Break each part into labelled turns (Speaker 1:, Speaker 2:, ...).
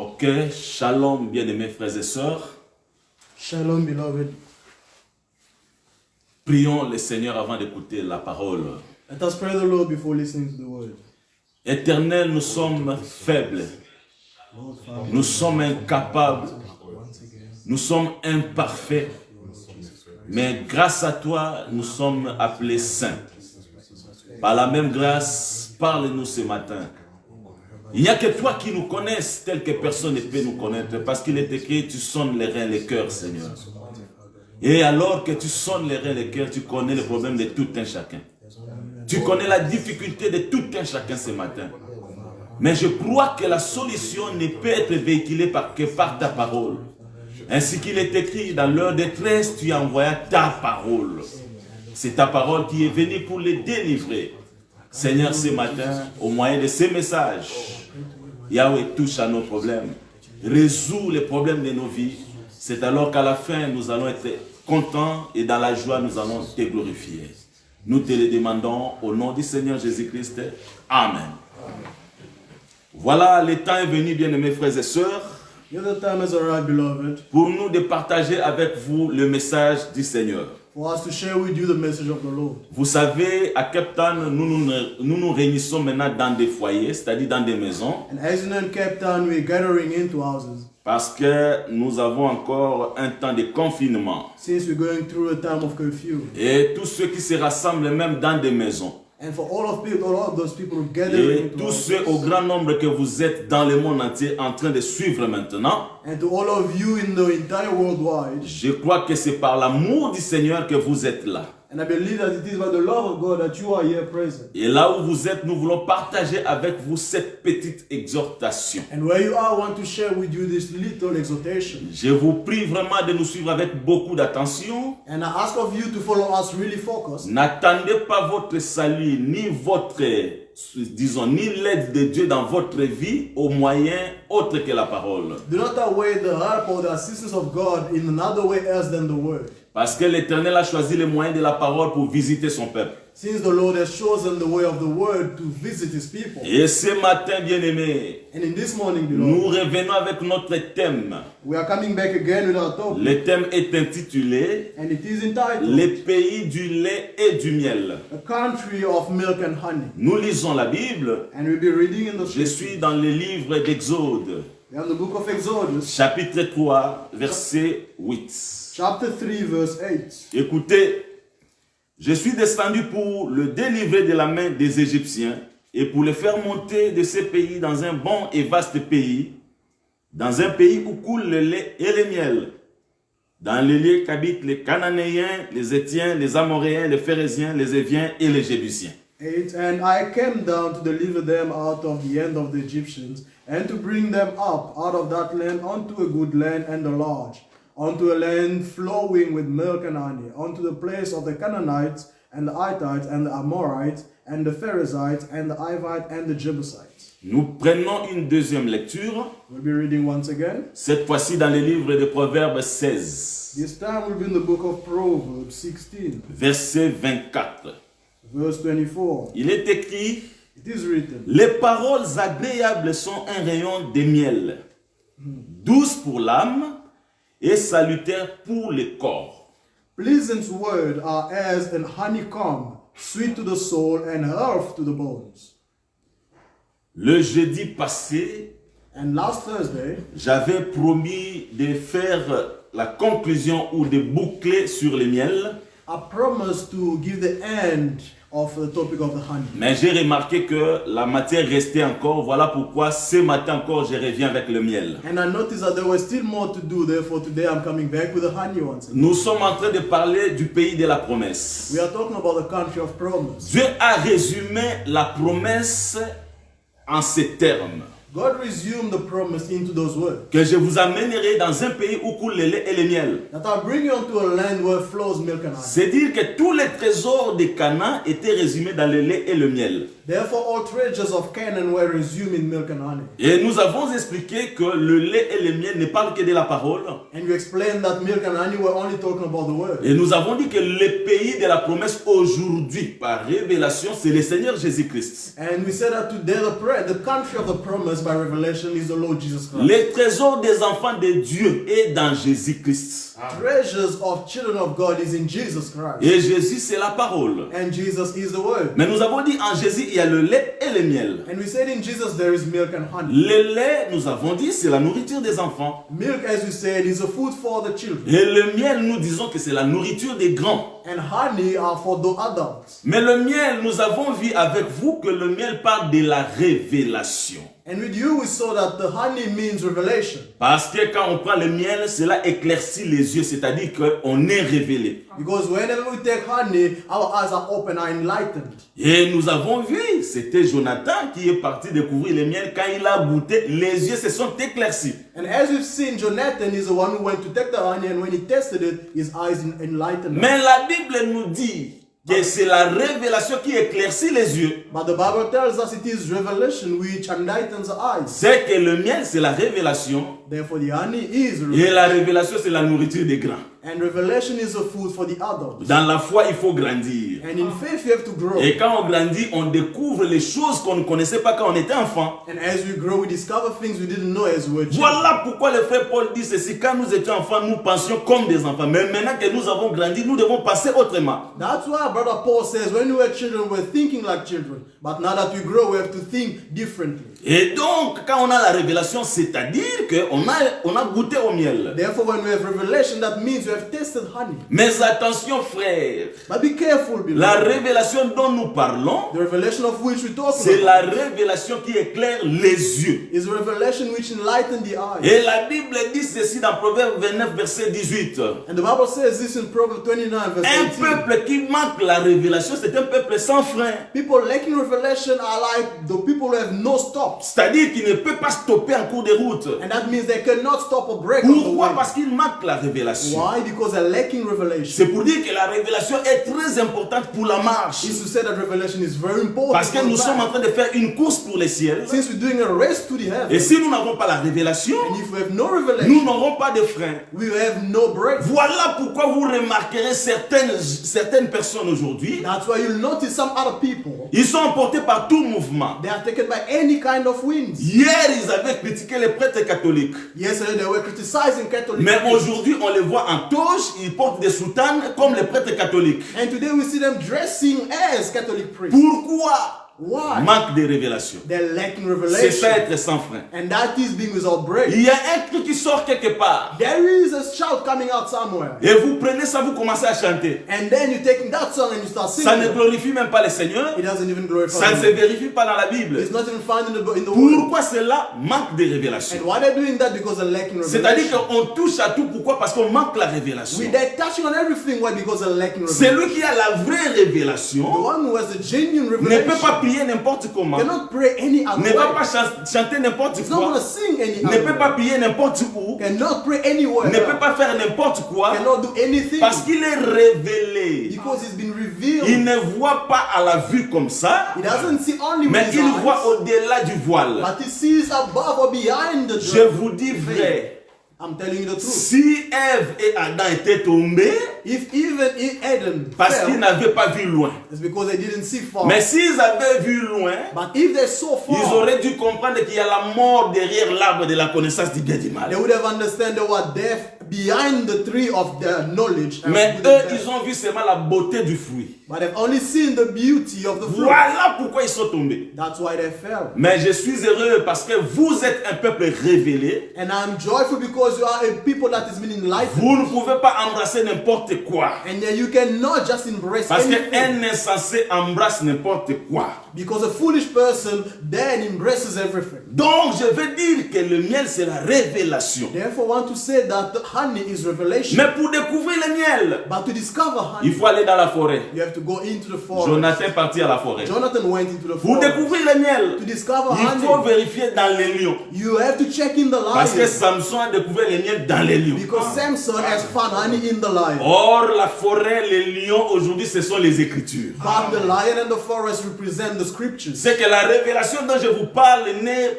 Speaker 1: Ok, shalom, bien-aimés frères et sœurs.
Speaker 2: Shalom, beloved.
Speaker 1: Prions le Seigneur avant d'écouter la parole.
Speaker 2: Let us pray the Lord before listening to the word.
Speaker 1: Éternel, nous sommes faibles.
Speaker 2: Lord, Father,
Speaker 1: Nous sommes incapables.
Speaker 2: once again,
Speaker 1: Nous sommes imparfaits. Mais grâce à toi, nous sommes appelés saints. Par la même grâce, parle-nous ce matin. Il n'y a que toi qui nous connaisses tel que personne ne peut nous connaître. Parce qu'il est écrit, tu sonnes les reins, les cœurs, Seigneur. Et alors que tu sonnes les reins, les cœurs, tu connais le problème de tout un chacun. Tu connais la difficulté de tout un chacun ce matin. Mais je crois que la solution ne peut être véhiculée que par ta parole. Ainsi qu'il est écrit, dans leur détresse, tu as envoyé ta parole. C'est ta parole qui est venue pour les délivrer. Seigneur, ce matin, au moyen de ces messages, Yahweh touche à nos problèmes, résout les problèmes de nos vies. C'est alors qu'à la fin, nous allons être contents et dans la joie, nous allons te glorifier. Nous te le demandons au nom du Seigneur Jésus-Christ. Amen. Voilà, le temps est venu, bien-aimés frères et sœurs,
Speaker 2: here the time has arrived, beloved,
Speaker 1: pour nous de partager avec vous le message du Seigneur.
Speaker 2: for us to share with you the message of the Lord.
Speaker 1: Vous savez, à Cape Town, nous nous réunissons maintenant dans des foyers, c'est-à-dire dans des maisons,
Speaker 2: And as in Cape Town, we're gathering into houses,
Speaker 1: parce que nous avons encore un temps de confinement.
Speaker 2: since we're going through a time of curfew.
Speaker 1: Et tous ceux qui se rassemblent même dans des maisons,
Speaker 2: And for all of those people gathering
Speaker 1: et
Speaker 2: into
Speaker 1: tous
Speaker 2: houses,
Speaker 1: ceux au grand nombre que vous êtes dans le monde entier en train de suivre maintenant,
Speaker 2: and to all of you in the entire worldwide,
Speaker 1: je crois que c'est par l'amour du Seigneur que vous êtes là.
Speaker 2: and I believe that it is by the love of God that you are here present.
Speaker 1: Et là où vous êtes, nous voulons partager avec vous cette petite exhortation.
Speaker 2: And where you are, I want to share with you this little exhortation.
Speaker 1: Je vous prie vraiment de nous suivre avec beaucoup d'attention.
Speaker 2: And I ask of you to follow us really focused.
Speaker 1: N'attendez pas votre salut, ni votre, disons, ni l'aide de Dieu dans votre vie au moyen autre que la parole.
Speaker 2: Do not await the help or the assistance of God in another way else than the word.
Speaker 1: Parce que l'Éternel a choisi le moyen de la parole pour visiter son peuple.
Speaker 2: Since the Lord has chosen the way of the word to visit his people.
Speaker 1: Et ce matin, bien-aimés,
Speaker 2: And in this morning,
Speaker 1: nous
Speaker 2: beloved,
Speaker 1: revenons avec notre thème.
Speaker 2: we are coming back again with our topic.
Speaker 1: Le thème est intitulé
Speaker 2: And it is entitled,
Speaker 1: Les pays du lait et du miel.
Speaker 2: A Country of Milk and Honey.
Speaker 1: Nous lisons la Bible.
Speaker 2: And we'll be reading in the
Speaker 1: Je suis dans le livre d'Exode,
Speaker 2: We have the book of Exodus,
Speaker 1: chapitre 3, verset 8.
Speaker 2: chapter 3, verse 8.
Speaker 1: Écoutez, je suis descendu pour le délivrer de la main des Égyptiens et pour le faire monter de ce pays dans un bon et vaste pays, dans un pays où coule le lait et le miel, dans les lieux qu'habitent les Cananéens, les Étiens, les Amoréens, les Phérésiens, les Éviens et les Jébusiens.
Speaker 2: 8. And I came down to deliver them out of the hand of the Egyptians, and to bring them up out of that land unto a good land and a large, unto a land flowing with milk and honey, unto the place of the Canaanites, and the Hittites, and the Amorites, and the Perizzites, and the Hivites, and the Jebusites.
Speaker 1: Nous prenons une deuxième lecture,
Speaker 2: We'll be reading once again.
Speaker 1: cette fois-ci dans le livre de Proverbes 16,
Speaker 2: This time we'll be in the book of Proverbs 16,
Speaker 1: verset 24.
Speaker 2: verse 24.
Speaker 1: Il est écrit:
Speaker 2: It is written,
Speaker 1: les paroles agréables sont un rayon de miel, douces pour l'âme et salutaires pour le corps.
Speaker 2: pleasant words are as an honeycomb, sweet to the soul and health to the bones.
Speaker 1: Le jeudi passé,
Speaker 2: And last Thursday,
Speaker 1: j'avais promis de faire la conclusion ou de boucler sur le miel,
Speaker 2: I promised to give the end of the topic of the honey.
Speaker 1: mais j'ai remarqué que la matière restait encore. Voilà pourquoi ce matin encore, je reviens avec le miel.
Speaker 2: And I noticed that there was still more to do, therefore today I'm coming back with the honey once again.
Speaker 1: Nous sommes en train de parler du pays de la promesse.
Speaker 2: We are talking about the country of promise.
Speaker 1: Dieu a résumé la promesse en ces termes:
Speaker 2: God resumed the promise into those words.
Speaker 1: que je vous amènerai dans un pays où coule le lait et le miel.
Speaker 2: That I'll bring you unto a land where flows milk and honey.
Speaker 1: C'est dire que tous les trésors de Canaan étaient résumés dans le lait et le miel.
Speaker 2: Therefore, all treasures of Canaan were resumed in milk and honey.
Speaker 1: Et nous avons expliqué que le lait et le miel ne parlent que de la parole.
Speaker 2: And you explained that milk and honey were only talking about the word.
Speaker 1: Et nous avons dit que le pays de la promesse aujourd'hui, par révélation, c'est le Seigneur Jésus-Christ.
Speaker 2: And we said that today the country of the promise by revelation is the Lord Jesus Christ.
Speaker 1: Le trésor des enfants de Dieu est dans Jésus-Christ.
Speaker 2: Treasures of children of God is in Jesus Christ.
Speaker 1: Et Jésus, c'est la parole.
Speaker 2: And Jesus is the word.
Speaker 1: Mais nous avons dit en Jésus, il y a le lait et le miel.
Speaker 2: And we said in Jesus there is milk and honey.
Speaker 1: Le lait, nous avons dit, c'est la nourriture des enfants.
Speaker 2: Milk, as we said, is a food for the children.
Speaker 1: Et le miel, nous disons que c'est la nourriture des grands.
Speaker 2: And honey are for the adults.
Speaker 1: Mais le miel, nous avons vu avec vous que le miel parle de la révélation.
Speaker 2: And with you we saw that the honey means revelation.
Speaker 1: Parce que quand on prend le miel, cela éclaircit les yeux, c'est-à-dire qu'on est révélé.
Speaker 2: Because whenever we take honey, our eyes are open, are enlightened.
Speaker 1: Et nous avons vu, c'était Jonathan qui est parti découvrir le miel. Quand il a goûté, les yeux se sont éclaircis.
Speaker 2: And as we've seen, Jonathan is the one who went to take the honey, and when he tasted it, his eyes enlightened.
Speaker 1: Mais la Bible nous dit que c'est la révélation qui éclaircit les yeux.
Speaker 2: But the Bible tells us it is revelation which enlightens the eyes.
Speaker 1: C'est que le miel, c'est la révélation.
Speaker 2: Therefore, the honey is
Speaker 1: Et
Speaker 2: revelation.
Speaker 1: la révélation, c'est la nourriture des grands.
Speaker 2: And revelation is a food for the adults.
Speaker 1: Dans la foi, il faut grandir.
Speaker 2: And in faith, you have to grow.
Speaker 1: Et quand on grandit, on découvre les choses qu'on ne connaissait pas quand on était enfant.
Speaker 2: And as we grow, we discover things we didn't know as we were children.
Speaker 1: Voilà pourquoi le frère Paul dit ceci. Quand nous étions enfants, nous pensions comme des enfants. Mais maintenant que nous avons grandi, nous devons passer autrement.
Speaker 2: That's why Brother Paul says, when we were children, we were thinking like children. But now that we grow, we have to think differently.
Speaker 1: Et donc, quand on a la révélation, c'est-à-dire qu'on a goûté au miel.
Speaker 2: Therefore, when we have revelation, that means we have tasted honey.
Speaker 1: Mais attention, frères.
Speaker 2: But be careful,
Speaker 1: La
Speaker 2: beloved.
Speaker 1: révélation dont nous parlons,
Speaker 2: The revelation of which we talk
Speaker 1: c'est
Speaker 2: about
Speaker 1: la révélation qui éclaire les yeux.
Speaker 2: is a revelation which enlightens the eyes.
Speaker 1: Et la Bible dit ceci dans Proverbe 29, verset 18.
Speaker 2: And the Bible says this in Proverbs 29, verse
Speaker 1: Un
Speaker 2: 18.
Speaker 1: peuple qui manque la révélation, c'est un peuple sans frein.
Speaker 2: People lacking revelation are like the people who have no stops.
Speaker 1: C'est-à-dire qu'il ne peut pas stopper en cours de route.
Speaker 2: And that means they cannot stop or break on the
Speaker 1: Pourquoi?
Speaker 2: way.
Speaker 1: Parce qu'il manque la révélation.
Speaker 2: Why? Because they're lacking revelation.
Speaker 1: C'est pour dire que la révélation est très importante pour la marche.
Speaker 2: Is to say that revelation is very important.
Speaker 1: Parce que
Speaker 2: for
Speaker 1: nous
Speaker 2: the
Speaker 1: sommes en
Speaker 2: path.
Speaker 1: train de faire une course pour les ciels.
Speaker 2: Since we're doing a race to the
Speaker 1: Et
Speaker 2: heaven,
Speaker 1: si nous n'avons pas la révélation,
Speaker 2: and if we have no
Speaker 1: nous
Speaker 2: revelation,
Speaker 1: n'aurons pas de frein.
Speaker 2: we have no break.
Speaker 1: Voilà pourquoi vous remarquerez certaines personnes aujourd'hui,
Speaker 2: That's why you'll notice some other people,
Speaker 1: ils sont emportés par tout mouvement.
Speaker 2: they are taken by any kind of winds.
Speaker 1: Hier, ils avaient critiqué les prêtres catholiques.
Speaker 2: Yesterday they were criticizing Catholic
Speaker 1: Mais
Speaker 2: priests.
Speaker 1: aujourd'hui, on les voit en toge, ils portent des soutanes comme les prêtres catholiques.
Speaker 2: And today we see them dressing as Catholic priests.
Speaker 1: Pourquoi?
Speaker 2: Why?
Speaker 1: Manque de révélation.
Speaker 2: They're lacking
Speaker 1: C'est
Speaker 2: revelation.
Speaker 1: ça être sans frein.
Speaker 2: And that is being without break.
Speaker 1: Il y a un cri qui sort quelque part.
Speaker 2: There is a shout coming out somewhere.
Speaker 1: Et vous prenez ça, vous commencez à chanter.
Speaker 2: And then you're taking that song and you start
Speaker 1: Ça ne
Speaker 2: singing.
Speaker 1: glorifie même pas le Seigneur.
Speaker 2: It doesn't even glorify
Speaker 1: Ça ne se
Speaker 2: God.
Speaker 1: vérifie pas dans la Bible.
Speaker 2: It's not even found in the word.
Speaker 1: Pourquoi cela? Manque de révélation.
Speaker 2: And why they're doing that? Because they're lacking
Speaker 1: C'est-à-dire
Speaker 2: revelation.
Speaker 1: qu'on touche à tout. Pourquoi? Parce qu'on manque la révélation.
Speaker 2: They're touching on everything. Why? Because they're lacking
Speaker 1: C'est
Speaker 2: revelation.
Speaker 1: lui qui a la vraie
Speaker 2: The
Speaker 1: révélation.
Speaker 2: one who has the genuine
Speaker 1: Ne peut
Speaker 2: revelation
Speaker 1: pas prier n'importe comment.
Speaker 2: cannot pray any other
Speaker 1: Ne va
Speaker 2: way.
Speaker 1: pas chanter n'importe
Speaker 2: He's not going to
Speaker 1: quoi.
Speaker 2: sing any
Speaker 1: Ne
Speaker 2: other
Speaker 1: peut pas
Speaker 2: way.
Speaker 1: prier n'importe où.
Speaker 2: Cannot pray anywhere.
Speaker 1: Ne peut pas faire n'importe quoi.
Speaker 2: Cannot do anything.
Speaker 1: Parce qu'il est révélé.
Speaker 2: Because it's been
Speaker 1: Il
Speaker 2: revealed.
Speaker 1: ne voit pas à la vue comme ça.
Speaker 2: He doesn't see only with
Speaker 1: Mais
Speaker 2: his
Speaker 1: il voit
Speaker 2: eyes,
Speaker 1: au-delà du voile.
Speaker 2: but he sees above or behind the
Speaker 1: Je
Speaker 2: veil.
Speaker 1: vous dis vrai.
Speaker 2: I'm telling you the truth.
Speaker 1: Si Ève et Adam étaient tombés,
Speaker 2: If even Adam
Speaker 1: parce qu'ils
Speaker 2: fell,
Speaker 1: n'avaient pas vu loin.
Speaker 2: it's because they didn't see far.
Speaker 1: Mais s'ils avaient vu loin,
Speaker 2: But if they saw
Speaker 1: ils
Speaker 2: far,
Speaker 1: auraient dû comprendre qu'il y a la mort derrière l'arbre de la connaissance du bien et du
Speaker 2: they
Speaker 1: mal.
Speaker 2: would have understood there was death behind the tree of their knowledge. and
Speaker 1: Mais
Speaker 2: good
Speaker 1: eux,
Speaker 2: and bad.
Speaker 1: ils ont vu seulement la beauté du fruit.
Speaker 2: But they've only seen the beauty of the fruit.
Speaker 1: Voilà pourquoi ils sont tombés.
Speaker 2: That's why they fell.
Speaker 1: Mais je suis heureux parce que vous êtes un peuple révélé.
Speaker 2: And I'm joyful because you are a people that has been enlightened.
Speaker 1: Vous ne pouvez pas embrasser n'importe quoi.
Speaker 2: And yet you cannot just embrace
Speaker 1: Parce
Speaker 2: anything.
Speaker 1: qu'un insensé embrasse n'importe quoi.
Speaker 2: Because a foolish person then embraces everything.
Speaker 1: Donc je veux dire que le miel c'est la révélation.
Speaker 2: Therefore, I want to say that the honey is revelation.
Speaker 1: Mais pour découvrir le miel,
Speaker 2: But to discover honey,
Speaker 1: il faut aller dans la forêt.
Speaker 2: you have to to go into the forest.
Speaker 1: Jonathan est parti à la forêt.
Speaker 2: Jonathan went into the
Speaker 1: Pour
Speaker 2: forest
Speaker 1: découvrir le miel,
Speaker 2: to discover
Speaker 1: il faut
Speaker 2: honey.
Speaker 1: vérifier dans les lions.
Speaker 2: You have to check in the
Speaker 1: Parce que
Speaker 2: lion
Speaker 1: Samson a découvert le miel dans les lions.
Speaker 2: because Samson has found honey in the lion.
Speaker 1: Or, la forêt, les lions, aujourd'hui, ce sont les Écritures.
Speaker 2: But the lion and the forest represent the scriptures.
Speaker 1: C'est que la révélation dont je vous parle n'est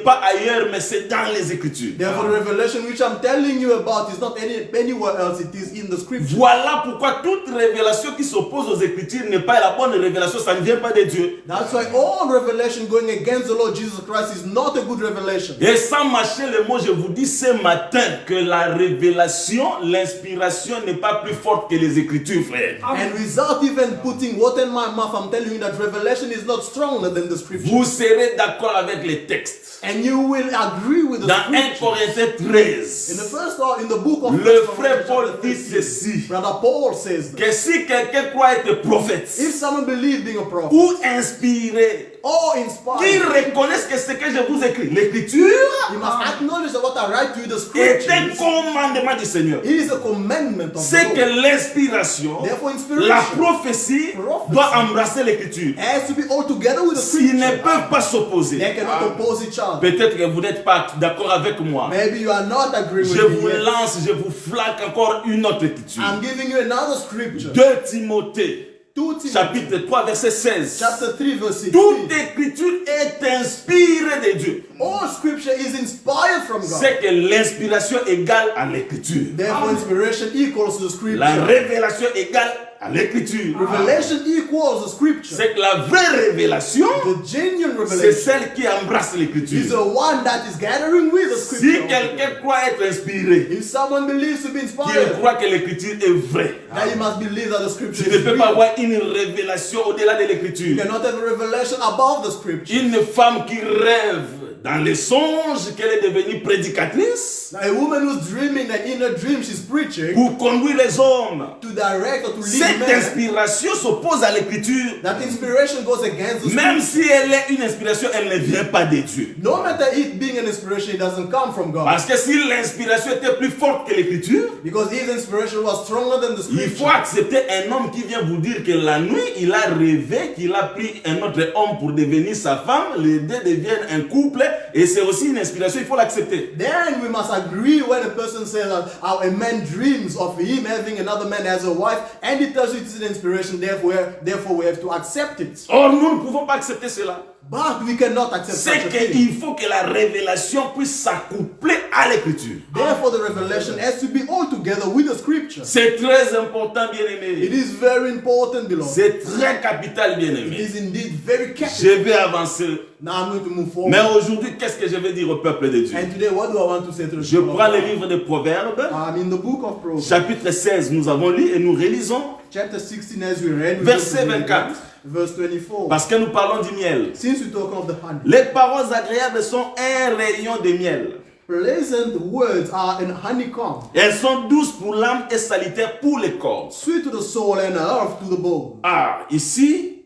Speaker 1: pas ailleurs, mais c'est dans les Écritures.
Speaker 2: Therefore, the revelation which I'm telling you about is not anywhere else, it is in the scripture.
Speaker 1: Voilà pourquoi toute révélation qui s'oppose aux Écritures n'est pas la bonne révélation, ça ne vient pas de Dieu.
Speaker 2: That's why all revelation going against the Lord Jesus Christ is not a good revelation.
Speaker 1: Et sans mâcher les mots, je vous dis ce matin que la révélation, l'inspiration n'est pas plus forte que les Écritures, frère.
Speaker 2: And without even putting water in my mouth, I'm telling you that revelation is not stronger than the scripture.
Speaker 1: Vous serez d'accord avec les textes.
Speaker 2: And you will agree with the
Speaker 1: Dans 1
Speaker 2: scripture.
Speaker 1: Corinthiens
Speaker 2: In
Speaker 1: 13,
Speaker 2: the book of
Speaker 1: le
Speaker 2: 1
Speaker 1: frère
Speaker 2: Corinthians
Speaker 1: Paul
Speaker 2: chapter
Speaker 1: dit
Speaker 2: 13,
Speaker 1: ceci,
Speaker 2: Brother Paul says that
Speaker 1: que si quelqu'un croit être prophète
Speaker 2: if someone believes being a prophet
Speaker 1: ou inspiré,
Speaker 2: or
Speaker 1: qu'il
Speaker 2: inspired,
Speaker 1: reconnaisse que ce que je vous écris, l'écriture,
Speaker 2: you must acknowledge that what I write to you, the
Speaker 1: est un
Speaker 2: scriptures,
Speaker 1: commandement du Seigneur.
Speaker 2: it is a commandment of
Speaker 1: C'est
Speaker 2: the
Speaker 1: que
Speaker 2: Lord.
Speaker 1: l'inspiration,
Speaker 2: Therefore,
Speaker 1: la
Speaker 2: inspiration
Speaker 1: prophétie doit embrasser l'écriture.
Speaker 2: has to be all together with the
Speaker 1: S'ils ne
Speaker 2: scripture.
Speaker 1: peuvent pas s'opposer,
Speaker 2: They cannot oppose each other.
Speaker 1: peut-être que vous n'êtes pas d'accord avec moi.
Speaker 2: Maybe you are not agreeing
Speaker 1: Je
Speaker 2: with me
Speaker 1: vous
Speaker 2: yet.
Speaker 1: lance, je vous flaque encore une autre écriture.
Speaker 2: I'm giving you another scripture.
Speaker 1: 2 Timothée,
Speaker 2: 2 Timothy
Speaker 1: chapitre 3, verset 16.
Speaker 2: chapter 3 verse 16.
Speaker 1: Toute écriture est inspirée de Dieu.
Speaker 2: All scripture is inspired from God.
Speaker 1: C'est que l'inspiration égale à l'écriture.
Speaker 2: Therefore, inspiration equals the scripture.
Speaker 1: La révélation égale à l'écriture.
Speaker 2: Revelation equals the scripture.
Speaker 1: C'est que la vraie révélation,
Speaker 2: The genuine
Speaker 1: c'est
Speaker 2: revelation
Speaker 1: celle qui embrasse
Speaker 2: is
Speaker 1: l'écriture.
Speaker 2: the one that is gathering with the
Speaker 1: Si
Speaker 2: scripture.
Speaker 1: quelqu'un croit être inspiré,
Speaker 2: If someone believes to be
Speaker 1: qu'il
Speaker 2: inspired,
Speaker 1: croit que l'écriture est vraie,
Speaker 2: then you must believe that the scripture
Speaker 1: tu ne
Speaker 2: is
Speaker 1: peux pas
Speaker 2: real.
Speaker 1: avoir une révélation au-delà de
Speaker 2: You
Speaker 1: l'écriture.
Speaker 2: cannot have a revelation above the scripture.
Speaker 1: Une femme qui rêve dans les songes qu'elle est devenue prédicatrice
Speaker 2: Now, a woman who's dreaming that in a dream she's preaching
Speaker 1: pour conduire les hommes.
Speaker 2: to direct or to lead
Speaker 1: Cette
Speaker 2: men,
Speaker 1: inspiration s'oppose à l'écriture.
Speaker 2: that inspiration goes against the
Speaker 1: Même
Speaker 2: scripture.
Speaker 1: si elle est une inspiration, elle ne vient pas de Dieu.
Speaker 2: No matter it being an inspiration, it doesn't come from God.
Speaker 1: Parce que si l'inspiration était plus forte que l'écriture,
Speaker 2: Because his inspiration was stronger than the
Speaker 1: il faut
Speaker 2: scripture.
Speaker 1: accepter un homme qui vient vous dire que la nuit, il a rêvé qu'il a pris un autre homme pour devenir sa femme. Les deux deviennent un couple et c'est aussi une inspiration, il faut l'accepter.
Speaker 2: Then we must agree when a person says that a man dreams of him having another man as a wife, and he tells you it is an inspiration, therefore we have to accept it.
Speaker 1: Or, nous ne pouvons pas accepter cela.
Speaker 2: But we cannot accept
Speaker 1: C'est
Speaker 2: such a thing.
Speaker 1: qu'il faut que la révélation puisse s'accoupler à l'écriture.
Speaker 2: Therefore, the revelation has to be all together with the scripture.
Speaker 1: C'est très important,
Speaker 2: It
Speaker 1: bien-aimé.
Speaker 2: is very important, beloved.
Speaker 1: C'est très capital,
Speaker 2: It
Speaker 1: bien-aimé.
Speaker 2: is indeed very
Speaker 1: Je
Speaker 2: capital.
Speaker 1: vais avancer.
Speaker 2: Now I'm going to move
Speaker 1: Mais
Speaker 2: forward.
Speaker 1: aujourd'hui, qu'est-ce que je vais dire au peuple de Dieu?
Speaker 2: And today, what do I want to say to the
Speaker 1: Je
Speaker 2: people of
Speaker 1: prends le
Speaker 2: God?
Speaker 1: livre de Proverbes,
Speaker 2: I'm in the book of Proverbs,
Speaker 1: chapitre 16, nous avons lu et nous relisons,
Speaker 2: chapter 16 as we read, we
Speaker 1: verset
Speaker 2: go to read
Speaker 1: 24.
Speaker 2: it. Verse 24.
Speaker 1: Parce que nous parlons du miel.
Speaker 2: Since we talk of the honey,
Speaker 1: Les paroles agréables sont un rayon de miel.
Speaker 2: pleasant words are an honeycomb,
Speaker 1: Elles sont douces pour l'âme et salutaires pour le corps.
Speaker 2: sweet to the soul and earth to the bone.
Speaker 1: Ah, ici,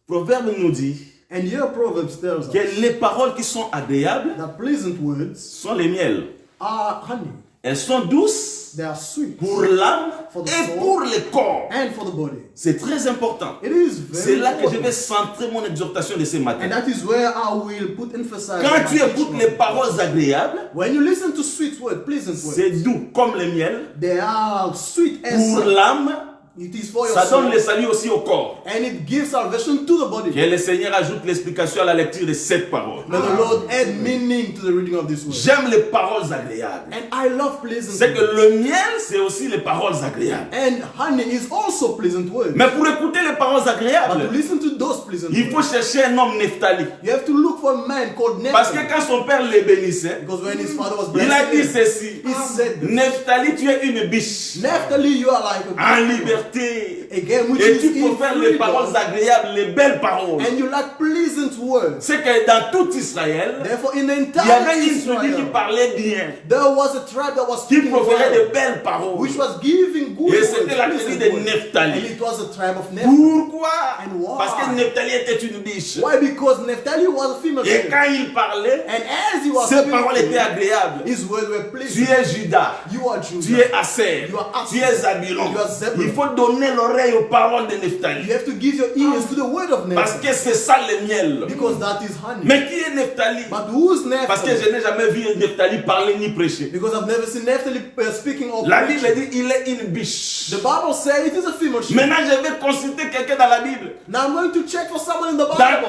Speaker 1: Proverbe nous dit
Speaker 2: And here Proverbs tells
Speaker 1: que
Speaker 2: us
Speaker 1: les paroles qui sont agréables
Speaker 2: that pleasant words
Speaker 1: sont les miels.
Speaker 2: are honey.
Speaker 1: Elles sont douces
Speaker 2: They are sweet
Speaker 1: pour l'âme
Speaker 2: For the
Speaker 1: et
Speaker 2: soul.
Speaker 1: pour le corps.
Speaker 2: and for the body.
Speaker 1: C'est très important.
Speaker 2: It is
Speaker 1: C'est
Speaker 2: very
Speaker 1: là que je
Speaker 2: important.
Speaker 1: vais centrer mon exhortation de ce matin.
Speaker 2: And that is where I will put emphasis.
Speaker 1: Quand
Speaker 2: on
Speaker 1: tu
Speaker 2: my
Speaker 1: écoutes
Speaker 2: teaching.
Speaker 1: les paroles agréables,
Speaker 2: When you listen to sweet words, pleasant words,
Speaker 1: c'est doux comme le miel.
Speaker 2: they are sweet as
Speaker 1: Pour l'âme,
Speaker 2: it is for your
Speaker 1: ça
Speaker 2: soul,
Speaker 1: donne le salut aussi au corps.
Speaker 2: and it gives salvation to the body.
Speaker 1: Que le Seigneur ajoute l'explication à la lecture de cette parole.
Speaker 2: May the Lord add meaning to the reading of this word.
Speaker 1: J'aime les paroles agréables.
Speaker 2: And I love pleasant
Speaker 1: C'est que
Speaker 2: words.
Speaker 1: le miel, c'est aussi les paroles agréables.
Speaker 2: And honey is also pleasant words.
Speaker 1: Mais pour écouter les paroles
Speaker 2: But to
Speaker 1: agréables,
Speaker 2: listen to those pleasant
Speaker 1: il faut
Speaker 2: words,
Speaker 1: chercher un homme Nephtali.
Speaker 2: you have to look for a man called
Speaker 1: Parce que
Speaker 2: Naphtali.
Speaker 1: quand son père les bénissait,
Speaker 2: Because when his father was
Speaker 1: il a dit
Speaker 2: blessed,
Speaker 1: ceci.
Speaker 2: he said, this,
Speaker 1: Nephtali, tu es une biche
Speaker 2: Naphtali, you are like a
Speaker 1: en liberté.
Speaker 2: again, which
Speaker 1: Et
Speaker 2: is
Speaker 1: tu
Speaker 2: in
Speaker 1: préfères les paroles
Speaker 2: freedom,
Speaker 1: agréables, les belles paroles.
Speaker 2: and you like pleasant words.
Speaker 1: C'est que dans tout Israël,
Speaker 2: Therefore, in the
Speaker 1: il y
Speaker 2: entire
Speaker 1: avait une tribu qui
Speaker 2: Israel,
Speaker 1: parlait bien,
Speaker 2: there was a tribe that was
Speaker 1: qui
Speaker 2: speaking
Speaker 1: proférait de
Speaker 2: well,
Speaker 1: belles paroles.
Speaker 2: which was giving good
Speaker 1: Et
Speaker 2: words,
Speaker 1: c'était la
Speaker 2: pleasant
Speaker 1: tribu de
Speaker 2: words.
Speaker 1: Nephtali.
Speaker 2: And it was the tribe of Naphtali.
Speaker 1: Pourquoi?
Speaker 2: And why?
Speaker 1: Parce que Nephtali était une biche.
Speaker 2: Why? Because Naphtali was a female.
Speaker 1: Et
Speaker 2: child.
Speaker 1: quand il parlait,
Speaker 2: And as he was
Speaker 1: ses paroles étaient
Speaker 2: speaking,
Speaker 1: agréables.
Speaker 2: his words were
Speaker 1: Tu
Speaker 2: pleasant.
Speaker 1: es Judas,
Speaker 2: You are Judah.
Speaker 1: tu es Aser,
Speaker 2: You are Aser.
Speaker 1: tu es Zabulon.
Speaker 2: You are Zebulun.
Speaker 1: Il faut donner l'oreille l'oreille aux paroles de Nephtali.
Speaker 2: You have to give your ears to the word of
Speaker 1: Parce
Speaker 2: Nephtali.
Speaker 1: que c'est ça le miel.
Speaker 2: Because that is honey.
Speaker 1: Mais qui est Nephtali?
Speaker 2: But who's
Speaker 1: Parce que
Speaker 2: Nephtali?
Speaker 1: je n'ai jamais vu Nephtali parler ni prêcher.
Speaker 2: Because I've never seen Nephtali speaking or
Speaker 1: La Bible
Speaker 2: preaching.
Speaker 1: dit il est une biche.
Speaker 2: The Bible says it is a female sheep.
Speaker 1: Maintenant, je vais consulter quelqu'un dans la Bible.
Speaker 2: Now I'm going to check for someone in the
Speaker 1: Dans
Speaker 2: Bible.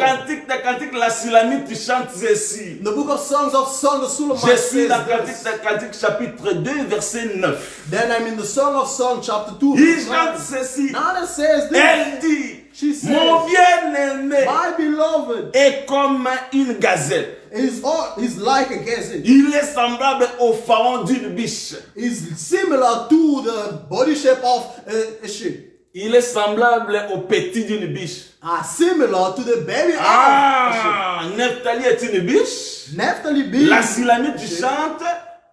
Speaker 1: Cantique, la Sulamite chante ceci.
Speaker 2: In the book of Songs, the
Speaker 1: Je
Speaker 2: Sulamite
Speaker 1: suis
Speaker 2: says
Speaker 1: dans
Speaker 2: this.
Speaker 1: Cantique chapitre 2, verset 9.
Speaker 2: Then I'm in the Song of Songs, chapter 2.
Speaker 1: Il
Speaker 2: verse
Speaker 1: chante
Speaker 2: 9.
Speaker 1: ceci.
Speaker 2: Now it says this.
Speaker 1: Elle dit,
Speaker 2: She says,
Speaker 1: mon bien-aimé
Speaker 2: my beloved
Speaker 1: est comme une gazelle.
Speaker 2: is like a gazelle.
Speaker 1: Il est semblable au faon d'une biche.
Speaker 2: Is similar to the body shape of a sheep.
Speaker 1: Il est semblable au petit d'une biche.
Speaker 2: Similar to the baby of a sheep.
Speaker 1: Nephtali est une biche.
Speaker 2: Naphtali being
Speaker 1: La Sulamite chante.